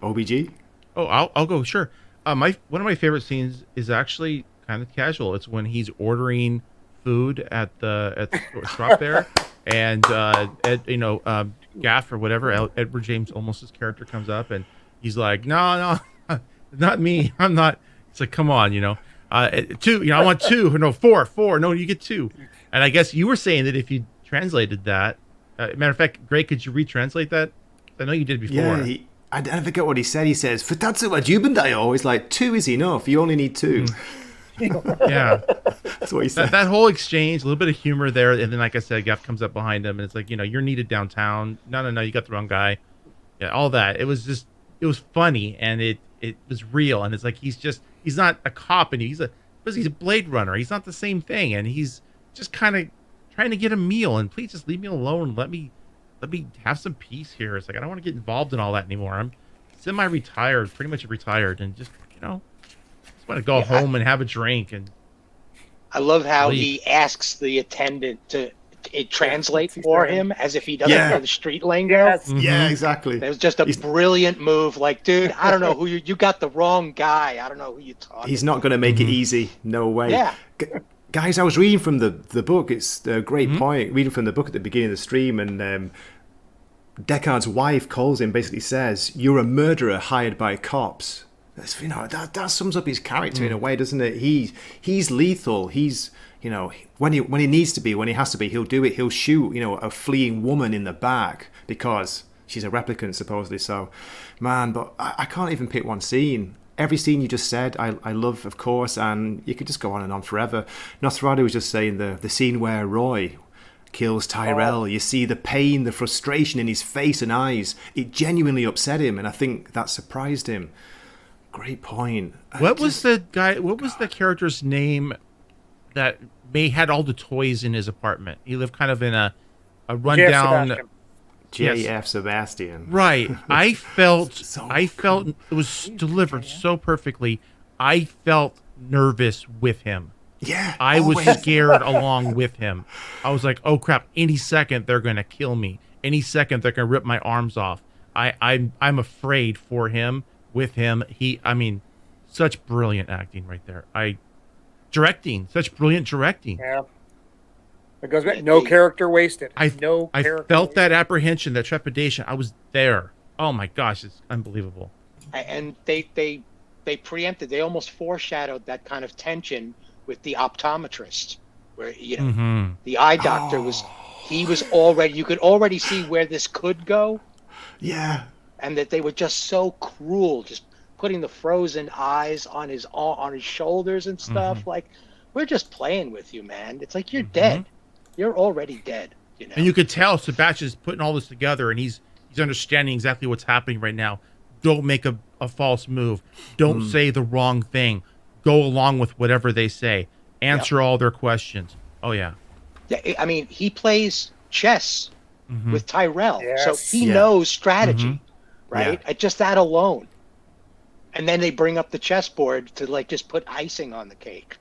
OBG? Oh, I'll go. Sure. One of my favorite scenes is actually kind of casual. It's when he's ordering food at the shop there, and Gaff or whatever, Edward James Olmos's character comes up and he's like, no, not me. I'm not. It's like, come on, 2. I want 2. No, 4. No, you get 2. And I guess you were saying that if you translated that, matter of fact, Greg, could you retranslate that? I know you did before. Yeah, I forget what he said. He says, "Futatsu wa jubendayo." It's like 2 is enough. You only need 2. Yeah, that's what he said. That whole exchange, a little bit of humor there, and then, like I said, Gaff comes up behind him, and it's like, you're needed downtown. No, you got the wrong guy. Yeah, all that. It was funny, and it was real, and it's like he's not a cop, and he's a Blade Runner. He's not the same thing, and he's just kind of trying to get a meal, and please just leave me alone. Let me have some peace here. It's like I don't want to get involved in all that anymore. I'm semi-retired, pretty much retired, and just want to go home and have a drink. And I love how he asks the attendant to translate for him as if he doesn't know the street lingo. Yes. Yeah, exactly. It was just a brilliant move. Like, dude, I don't know who you got the wrong guy. I don't know who you talking. He's not going to make it easy. No way. Yeah. Guys, I was reading from the book. It's a great point. Reading from the book at the beginning of the stream, and Deckard's wife calls him, basically says, "You're a murderer hired by cops." That sums up his character in a way, doesn't it? He's lethal. He's when he needs to be, when he has to be, he'll do it. He'll shoot a fleeing woman in the back because she's a replicant supposedly. So, man, but I can't even pick one scene. Every scene you just said, I love, of course, and you could just go on and on forever. Nosferatu was just saying the scene where Roy kills Tyrell. You see the pain, the frustration in his face and eyes. It genuinely upset him, and I think that surprised him. Great point. What was the character's name that had all the toys in his apartment? He lived kind of in a rundown. J.F. Sebastian. Right. I felt it was delivered so perfectly. I felt nervous with him. Yeah. I was scared along with him. I was like, oh crap, any second they're gonna kill me. Any second they're gonna rip my arms off. I'm afraid for him, with him. such brilliant acting right there. Directing, such brilliant directing. Yeah. It goes back. No character wasted. I character felt wasted. that apprehension, that trepidation. I was there. Oh my gosh, it's unbelievable. And they preempted. They almost foreshadowed that kind of tension with the optometrist, where the eye doctor was already. You could already see where this could go. Yeah. And that they were just so cruel, just putting the frozen eyes on his shoulders and stuff. Like, we're just playing with you, man. It's like, you're dead. You're already dead. You know? And you could tell Sebastian's putting all this together, and he's understanding exactly what's happening right now. Don't make a false move. Don't say the wrong thing. Go along with whatever they say. Answer all their questions. Oh, yeah. Yeah, I mean, he plays chess with Tyrell, so he Yeah. knows strategy, right? Yeah. Just that alone. And then they bring up the chessboard to like just put icing on the cake.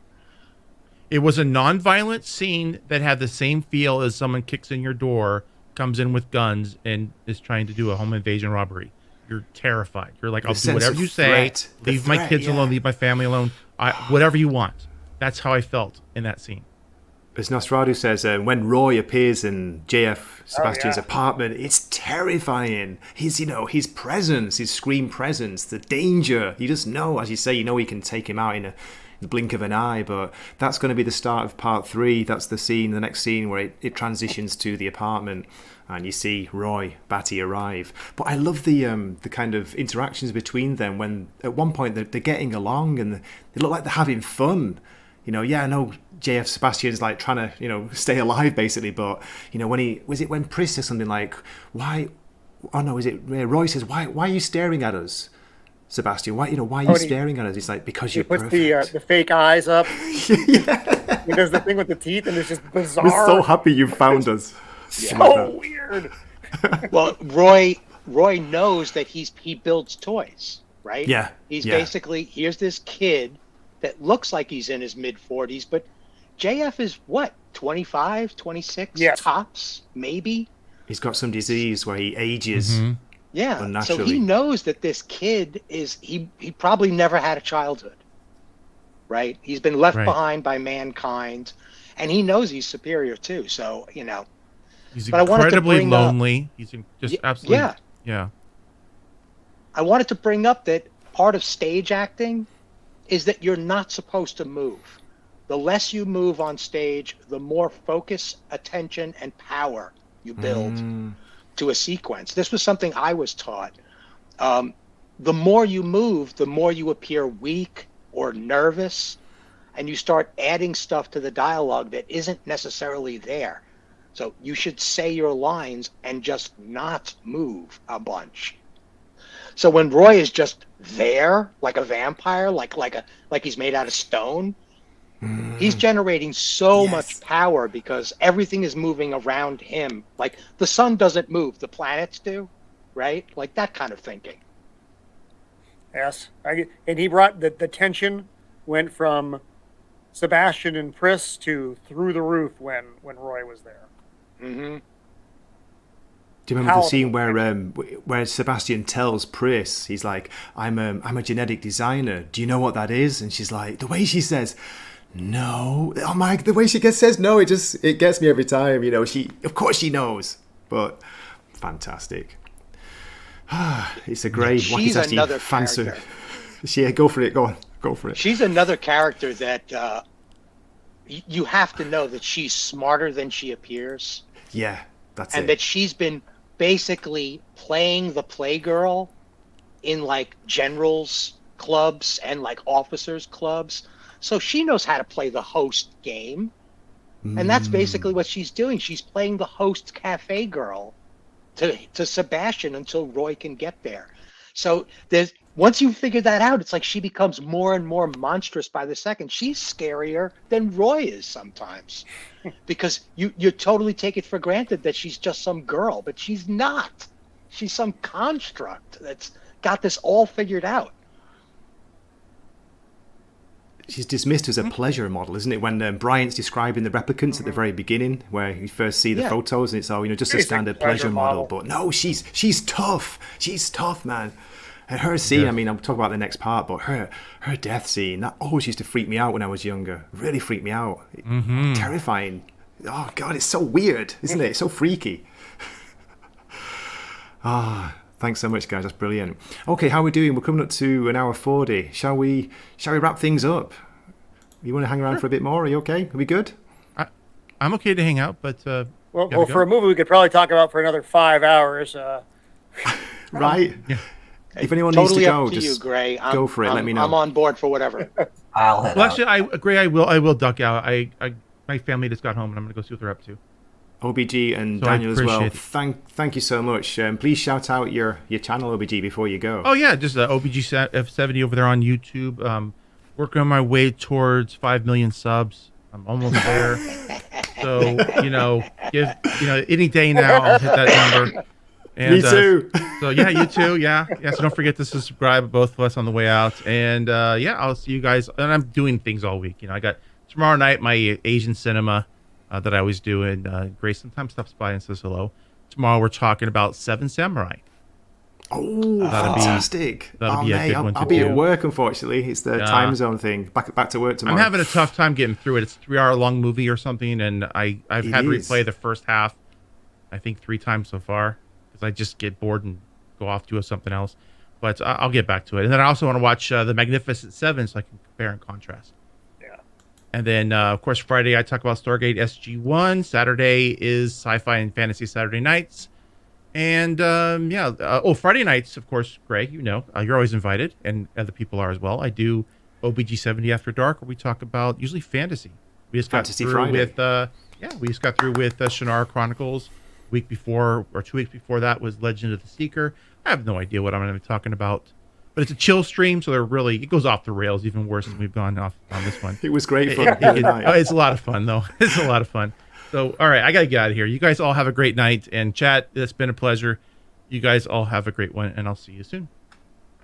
It was a non-violent scene that had the same feel as someone kicks in your door, comes in with guns, and is trying to do a home invasion robbery. You're terrified. You're like, I'll do whatever you say. Leave my kids alone. Leave my family alone. Whatever you want. That's how I felt in that scene. As Nostradu says, when Roy appears in JF Sebastian's apartment, it's terrifying. His presence, his screen presence, the danger. You just know, as you say, he can take him out in the blink of an eye. But that's going to be the start of part 3. That's the next scene where it transitions to the apartment, and you see Roy Batty arrive. But I love the kind of interactions between them when at one point they're getting along and they look like they're having fun. I know JF Sebastian's like trying to, stay alive basically, but when Pris says something like, why? Oh no, is it Roy says, why are you staring at us, Sebastian? Why are you staring at us? He's like, because you're perfect. He puts the fake eyes up. He does the thing with the teeth, and it's just bizarre. We're so happy you found us. So weird. Well, Roy knows that he builds toys, right? Yeah. He's basically, here's this kid that looks like he's in his mid-40s, but JF is what, 25, 26 tops, maybe? He's got some disease where he ages. Yeah, unnaturally. so he knows that this kid he probably never had a childhood, right? He's been left behind by mankind, and he knows he's superior too, so, He's but incredibly lonely. He's just absolutely... Yeah. I wanted to bring up that part of stage acting is that you're not supposed to move. The less you move on stage, the more focus, attention, and power you build to a sequence. This was something I was taught. The more you move, the more you appear weak or nervous, and you start adding stuff to the dialogue that isn't necessarily there. So you should say your lines and just not move a bunch. So when Roy is just there, like a vampire, like he's made out of stone, he's generating so much power because everything is moving around him. Like the sun doesn't move, the planets do, right? Like that kind of thinking. Yes, and he brought the tension went from Sebastian and Pris to through the roof when Roy was there. Do you remember the scene where Sebastian tells Pris, he's like, I'm a genetic designer. Do you know what that is? And she's like, the way she says, no. Oh my, the way she says no, it gets me every time. Of course she knows. But fantastic. It's a great Wakizashi fan service. Go for it. Go for it. She's another character that you have to know that she's smarter than she appears. Yeah, that's it. And that she's been basically playing the playgirl in like generals clubs and like officers clubs. So she knows how to play the host game. And that's basically what she's doing. She's playing the host cafe girl to Sebastian until Roy can get there. So once you figure that out, it's like she becomes more and more monstrous by the second. She's scarier than Roy is sometimes. Because you totally take it for granted that she's just some girl, but she's not. She's some construct that's got this all figured out. She's dismissed as a pleasure model, isn't it? When Bryant's describing the replicants at the very beginning, where you first see the photos, and it's all just a standard pleasure model. But no, she's tough. She's tough, man. And her scene, I mean, I'll talk about the next part, but her death scene, that always used to freak me out when I was younger. Really freaked me out. Terrifying. Oh, God, it's so weird, isn't it? It's so freaky. Thanks so much, guys. That's brilliant. Okay, how are we doing? We're coming up to an hour 40. Shall we wrap things up? You want to hang around for a bit more? Are you okay? Are we good? I'm okay to hang out, but... Well, for a movie we could probably talk about for another 5 hours. Right? Yeah. If anyone Totally needs to go, up to just you, Gray. go for it. Let me know. I'm on board for whatever. I'll head out. Actually, Gray, I will duck out. My family just got home, and I'm going to go see what they're up to. OBG and So Daniel as well. it. Thank you so much. Please shout out your channel, OBG, before you go. Oh, yeah, just OBG F70 over there on YouTube. Working on my way towards 5 million subs. I'm almost there. So, any day now I'll hit that number. And, Me too. So, yeah, you too. Yeah. So don't forget to subscribe, both of us on the way out. And, I'll see you guys. And I'm doing things all week. I got tomorrow night my Asian cinema that I always do. And Grace sometimes stops by and says hello. Tomorrow we're talking about Seven Samurai. Oh, fantastic. That'll be a good one to I'll be do. at work, unfortunately. It's the time zone thing. Back to work tomorrow. I'm having a tough time getting through it. It's a 3-hour long movie or something, and I've had to replay the first half, I think 3 times so far, because I just get bored and go off to something else. But I'll get back to it. And then I also want to watch The Magnificent Seven so I can compare and contrast. Yeah. And then, of course, Friday I talk about Stargate SG-1. Saturday is Sci-Fi and Fantasy Saturday Nights. And, Friday nights, of course, Greg, you're always invited, and other people are as well. I do OBG 70 After Dark, where we talk about usually fantasy. We just got Fantasy through Friday. with Shannara Chronicles. Week before, or 2 weeks before that, was Legend of the Seeker. I have no idea what I'm going to be talking about. But it's a chill stream, so it goes off the rails even worse than we've gone off on this one. It was great fun. It's a lot of fun, though. It's a lot of fun. So, all right, I got to get out of here. You guys all have a great night. And chat, it's been a pleasure. You guys all have a great one, and I'll see you soon.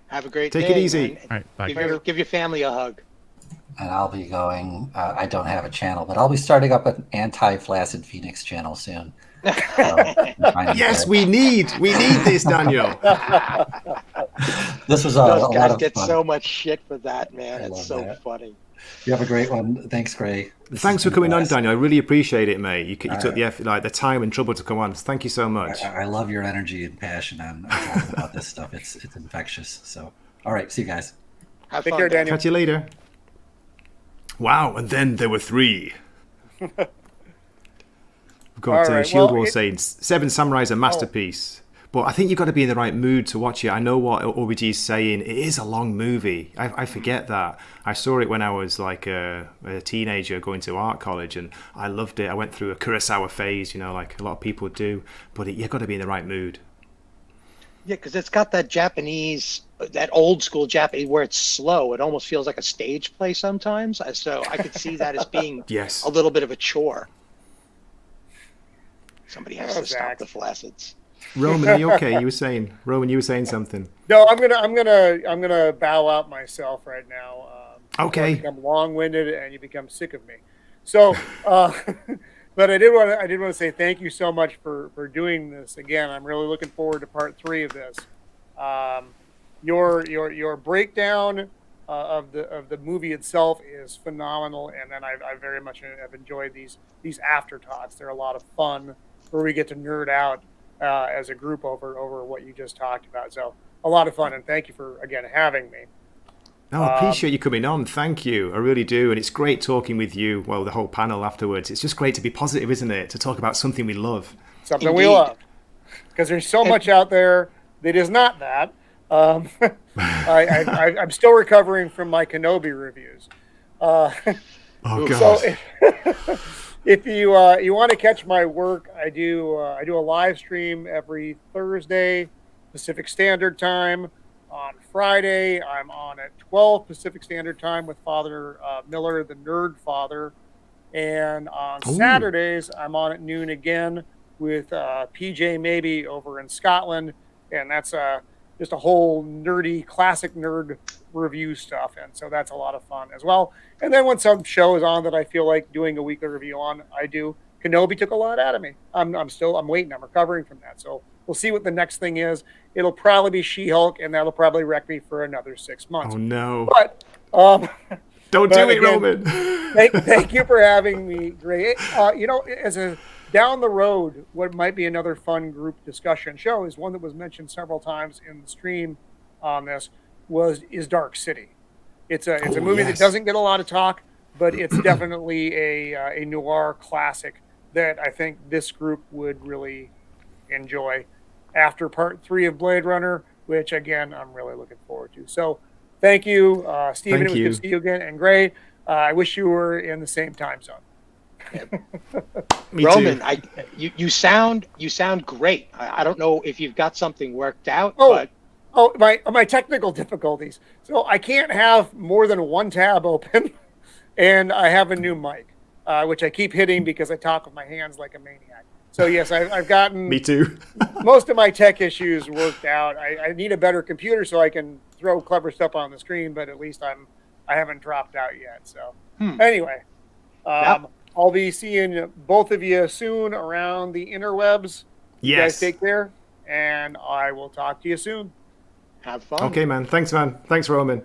Have a great Take day. it easy. Man. All right, bye. Give your family a hug. And I'll be going. I don't have a channel, but I'll be starting up an anti-Flaccid Phoenix channel soon. Yes, we need this, Daniel. This was Those a lot guys of get fun. so much shit for that, man. I It's love so that. funny. You have a great one. Thanks, Gray. Thanks for coming on, Daniel. I really appreciate it, mate. You took the time and trouble to come on. Thank you so much. I love your energy and passion on talking about this stuff. It's infectious. So, all right, see you guys. Have Take fun, care, guys. Daniel. Catch you later. Wow, and then there were 3. We've got All right, Shield well, Wars saying Seven Samurai is a masterpiece. But I think you've got to be in the right mood to watch it. I know what OBG is saying. It is a long movie. I forget that. I saw it when I was like a teenager going to art college, and I loved it. I went through a Kurosawa phase, like a lot of people do. But you've got to be in the right mood. Yeah, because it's got that that old school Japanese where it's slow. It almost feels like a stage play sometimes. So I could see that as being Yes. a little bit of a chore. Somebody has to Zach. stop the flacids. Roman, are you okay? You were saying something. No, I'm gonna bow out myself right now. Okay. You become long-winded and you become sick of me. So, but I did want to say thank you so much for doing this again. I'm really looking forward to part 3 of this. Your breakdown of the movie itself is phenomenal, and then I very much have enjoyed these after talks. They're a lot of fun where we get to nerd out as a group over what you just talked about. So a lot of fun, and thank you for again having me. No, I appreciate you coming on. Thank you. I really do. And it's great talking with you, well, the whole panel afterwards. It's just great to be positive, isn't it? To talk about something we love. Something we Indeed. love, because there's so much out there that is not that. I'm still recovering from my Kenobi reviews. Oh, God. So if you want to catch my work, I do a live stream every Thursday Pacific Standard Time. On Friday, I'm on at 12 Pacific Standard Time with Father Miller, the Nerd Father. And on Saturdays, I'm on at noon again with PJ Maybe over in Scotland. And that's just a whole nerdy, classic nerd review stuff. And so that's a lot of fun as well. And then when some show is on that I feel like doing a weekly review on, I do. Kenobi took a lot out of me. I'm waiting. I'm recovering from that. So We'll see what the next thing is. It'll probably be She-Hulk, and that'll probably wreck me for another 6 months. Oh no! But don't do it, Roman. thank you for having me, Gray. As a down the road, what might be another fun group discussion show is one that was mentioned several times in the stream on this is Dark City. It's a movie that doesn't get a lot of talk, but it's definitely a noir classic that I think this group would really enjoy after part 3 of Blade Runner, which again I'm really looking forward to. So thank you, Stephen. It was good to see you again, and Gray. I wish you were in the same time zone. Me Roman, too. you sound great. I don't know if you've got something worked out, but my technical difficulties. So I can't have more than one tab open, and I have a new mic, which I keep hitting because I talk with my hands like a maniac. So yes, I've gotten me too. most of my tech issues worked out. I need a better computer so I can throw clever stuff on the screen, but at least I haven't dropped out yet. So anyway. I'll be seeing both of you soon around the interwebs. You guys take care, and I will talk to you soon. Have fun. Okay, man. Thanks, man. Thanks, Roman.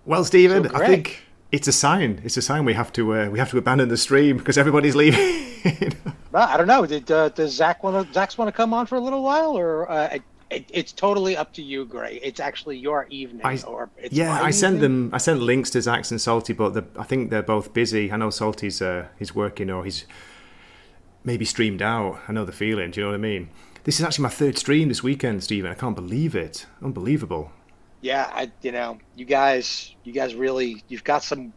Well, Stephen, I think it's a sign. It's a sign we have to abandon the stream because everybody's leaving. Well, I don't know. Does Zach want to come on for a little while, or it's totally up to you, Gray. It's actually your evening. I sent links to Zach's and Salty, but I think they're both busy. I know Salty's he's working or he's maybe streamed out. I know the feeling. Do you know what I mean? This is actually my 3rd stream this weekend, Stephen. I can't believe it. Unbelievable. Yeah, you guys really, you got some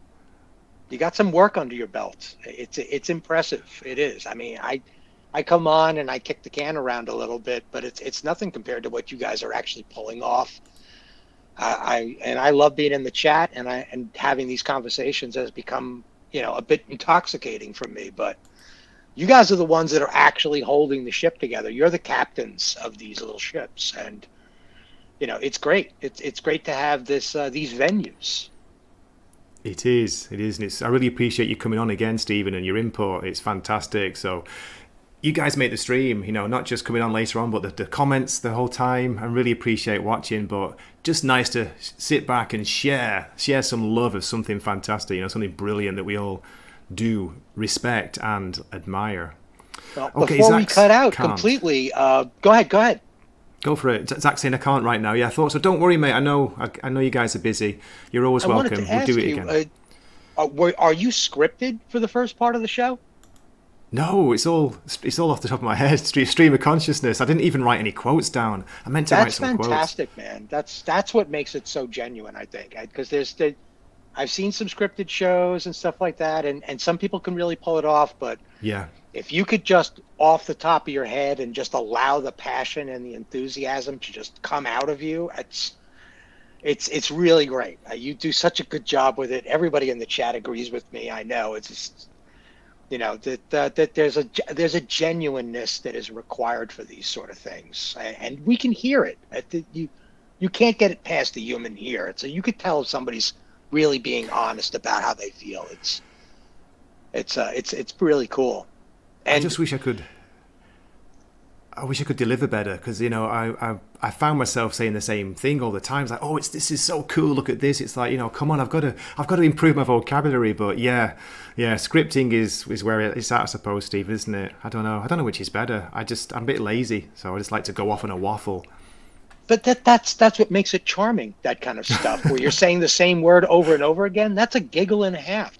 work under your belt. It's impressive. It is. I mean, I come on and I kick the can around a little bit, but it's nothing compared to what you guys are actually pulling off. I love being in the chat, and having these conversations has become a bit intoxicating for me. But you guys are the ones that are actually holding the ship together. You're the captains of these little ships, and it's great. It's great to have these venues. It is, and I really appreciate you coming on again, Stephen, and your input. It's fantastic. So. You guys make the stream, not just coming on later on, but the comments the whole time. I really appreciate watching, but just nice to sit back and share some love of something fantastic, something brilliant that we all do respect and admire. Well, before we cut out completely, go ahead. Go for it. Zach's saying I can't right now. Yeah, I thought so. Don't worry, mate. I know you guys are busy. You're always welcome. We'll do it again. Are you scripted for the first part of the show? No, it's all off the top of my head. Stream of consciousness. I didn't even write any quotes down. I meant to write some quotes. That's fantastic, man. That's what makes it so genuine, I think. Because I've seen some scripted shows and stuff like that, and some people can really pull it off. But yeah, if you could just off the top of your head and just allow the passion and the enthusiasm to just come out of you, it's really great. You do such a good job with it. Everybody in the chat agrees with me. I know it's just. That there's a genuineness that is required for these sort of things, and we can hear it. You can't get it past the human ear. So you could tell if somebody's really being honest about how they feel. It's really cool. And I just wish I could deliver better because I found myself saying the same thing all the time. It's like, this is so cool. Look at this. It's like, come on, I've got to improve my vocabulary. But yeah, scripting is where it's at, I suppose, Steve, isn't it? I don't know which is better. I'm a bit lazy, so I just like to go off on a waffle. But that's what makes it charming. That kind of stuff where you're saying the same word over and over again. That's a giggle and a half.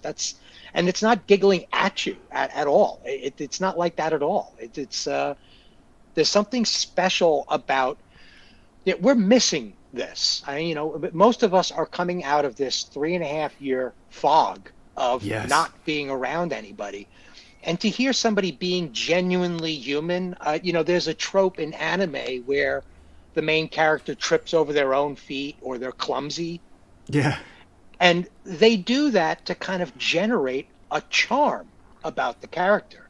And it's not giggling at you at all. It's not like that at all. There's something special about it. We're missing this. Most of us are coming out of this 3.5-year fog of not being around anybody. And to hear somebody being genuinely human, there's a trope in anime where the main character trips over their own feet or they're clumsy. Yeah. And they do that to kind of generate a charm about the character.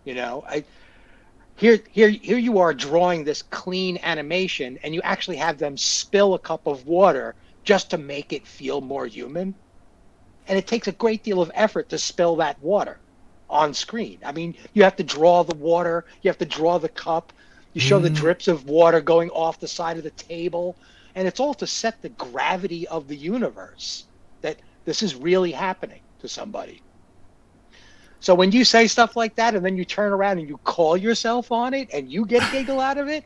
Here you are drawing this clean animation, and you actually have them spill a cup of water just to make it feel more human. And it takes a great deal of effort to spill that water. on screen. I mean, you have to draw the water, you have to draw the cup, you show the drips of water going off the side of the table, and it's all to set the gravity of the universe, that this is really happening to somebody. So when you say stuff like that and then you turn around and you call yourself on it and you get a giggle out of it,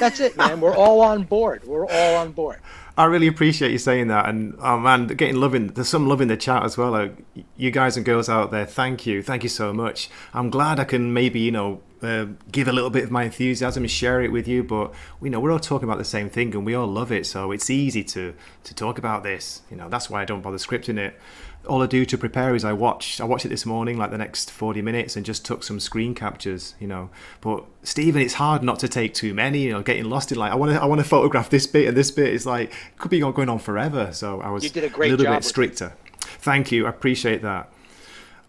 that's it, man. We're all on board. We're all on board. I really appreciate you saying that, and oh man, there's some love in the chat as well. Like, you guys and girls out there, thank you so much. I'm glad I can maybe give a little bit of my enthusiasm and share it with you, but we're all talking about the same thing and we all love it, so it's easy to talk about this. That's why I don't bother scripting it. All I do to prepare is I watched it this morning, like the next 40 minutes, and just took some screen captures, But Stephen, it's hard not to take too many, getting lost in, like, I want to photograph this bit and this bit. It's like, it could be going on forever. So I was you did a great little job bit stricter. Thank you. I appreciate that.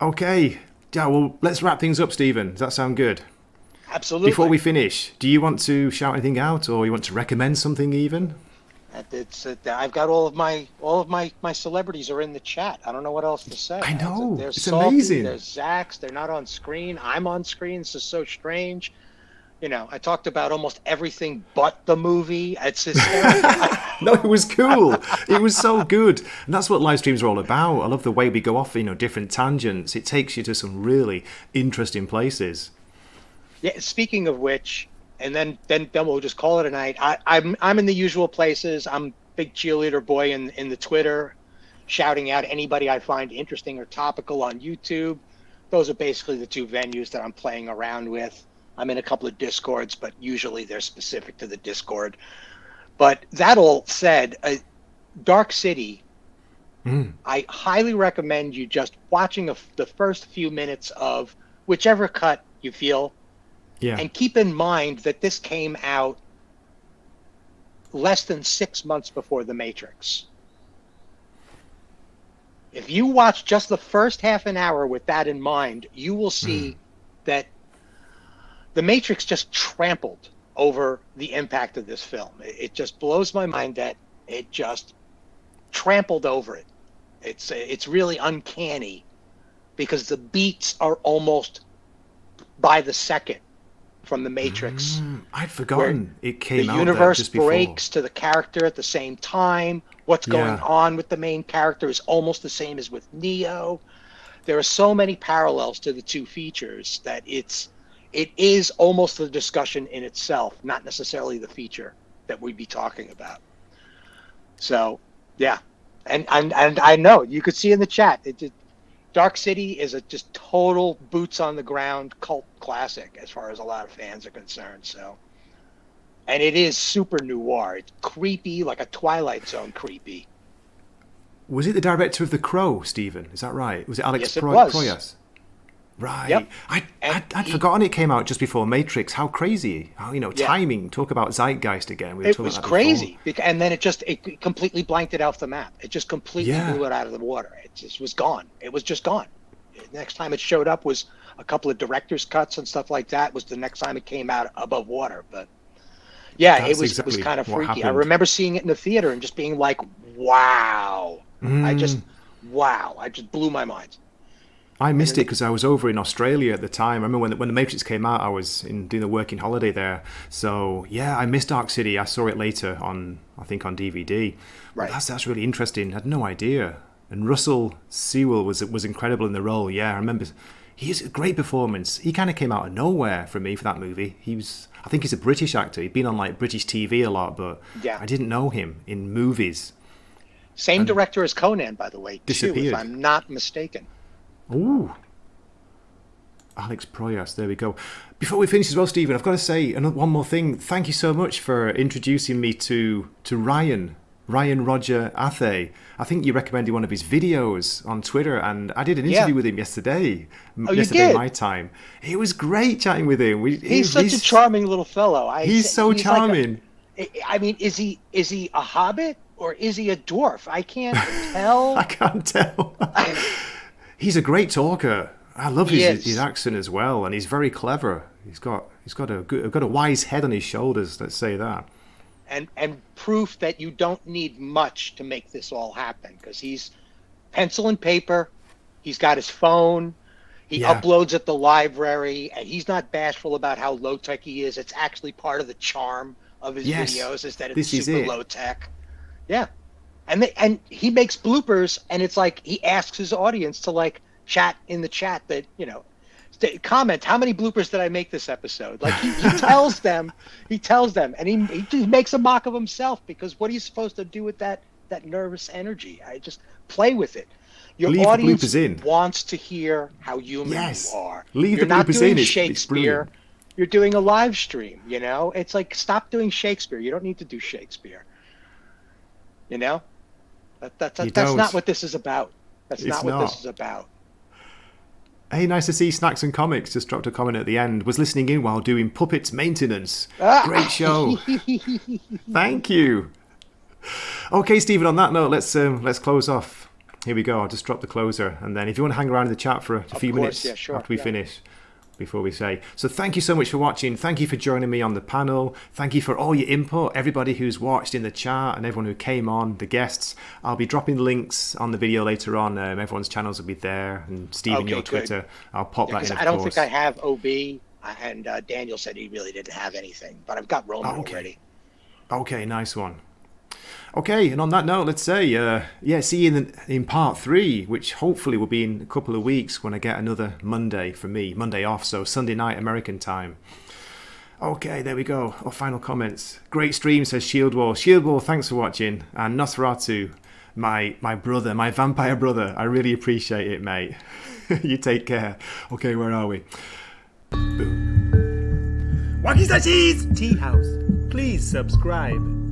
Okay. Yeah, well, let's wrap things up, Stephen. Does that sound good? Absolutely. Before we finish, do you want to shout anything out, or you want to recommend something even? I've got all of my celebrities are in the chat. I don't know what else to say. I know. There's It's Salty, amazing. There's Zax. They're not on screen. I'm on screen. This is so strange. I talked about almost everything but the movie. It's hysterical. No, it was cool. It was so good. And that's what live streams are all about. I love the way we go off, different tangents. It takes you to some really interesting places. Yeah. Speaking of which, and then we'll just call it a night. I'm in the usual places. I'm big cheerleader boy in the Twitter, shouting out anybody I find interesting or topical on YouTube. Those are basically the two venues that I'm playing around with. I'm in a couple of Discords, but usually they're specific to the Discord. But that all said, Dark City, I highly recommend you just watching the first few minutes of whichever cut you feel. Yeah. And keep in mind that this came out less than 6 months before The Matrix. If you watch just the first half an hour with that in mind, you will see that The Matrix just trampled over the impact of this film. It just blows my mind that it just trampled over it. It's really uncanny because the beats are almost by the second from The Matrix. I'd forgotten it came out the universe just before. breaks to the character at the same time. What's going on with the main character is almost the same as with Neo. There are so many parallels to the two features that it is almost a discussion in itself, not necessarily the feature that we'd be talking about. So, yeah. And I know, you could see in the chat, Dark City is a just total boots on the ground cult classic as far as a lot of fans are concerned. So, and it is super noir. It's creepy, like a Twilight Zone creepy. Was it the director of The Crow, Stephen? Is that right? Was it Alex Yes, it was. Proyas? Right. Yep. I'd forgotten it came out just before Matrix. How crazy. How, timing. Talk about zeitgeist again. It was crazy. And then it completely blanked it off the map. It just completely blew it out of the water. It just was gone. It was just gone. The next time it showed up was a couple of director's cuts and stuff like that. Was the next time it came out above water. But yeah, That's it was kind of freaky. happened. I remember seeing it in the theater and just being like, wow. I just blew my mind. I missed it because I was over in Australia at the time. I remember when the Matrix came out, I was doing a working holiday there. So yeah, I missed Dark City. I saw it later on DVD. Right. That's really interesting. I had no idea. And Russell Sewell was incredible in the role. Yeah, I remember. He's a great performance. He kind of came out of nowhere for me for that movie. I think he's a British actor. He'd been on like British TV a lot, but I didn't know him in movies. Same director as Conan, by the way, too, disappeared. if I'm not mistaken. Ooh. Alex Proyas, there we go. Before we finish as well, Stephen, I've got to say one more thing. Thank you so much for introducing me to Ryan Roger Athay. I think you recommended one of his videos on Twitter, and I did an interview with him yesterday. Oh, yesterday, you did? my time. It was great chatting with him. He's such a charming little fellow. He's so charming. I mean, is he a hobbit or is he a dwarf? I can't tell. I can't tell. He's a great talker. I love his accent as well, and he's very clever. He's got a wise head on his shoulders. Let's say that. And proof that you don't need much to make this all happen, because he's pencil and paper. He's got his phone. He uploads at the library, and he's not bashful about how low tech he is. It's actually part of the charm of his videos is that it's super low tech. Yeah, and he makes bloopers, and it's like he asks his audience to like chat in the chat that comment how many bloopers did I make this episode. Like he tells them, and he makes a mock of himself, because what are you supposed to do with that nervous energy? I just play with it. Your audience wants to hear how human you are. You're not doing Shakespeare. You're doing a live stream. It's like, stop doing Shakespeare. You don't need to do Shakespeare. That's not what this is about. That's not what this is about. Hey, nice to see Snacks and Comics. Just dropped a comment at the end. Was listening in while doing puppets maintenance. Great show. Thank you. Okay, Stephen. On that note, let's close off. Here we go. I'll just drop the closer, and then if you want to hang around in the chat for a few minutes after we finish, before we say. So thank you so much for watching. Thank you for joining me on the panel. Thank you for all your input, everybody who's watched in the chat and everyone who came on, the guests. I'll be dropping links on the video later on. Everyone's channels will be there, and Stephen, your Twitter. Good. I'll pop that in, of course. I don't think I have OB, and Daniel said he really didn't have anything, but I've got Roman already. Okay, nice one. Okay, and on that note, let's say, see you in part 3, which hopefully will be in a couple of weeks when I get another Monday for me. Monday off, so Sunday night American time. Okay, there we go. Final comments. Great stream, says Shieldwall. Shieldwall, thanks for watching. And Nosferatu, my brother, my vampire brother. I really appreciate it, mate. You take care. Okay, where are we? Boom. Wakizashi's Teahouse. Please subscribe.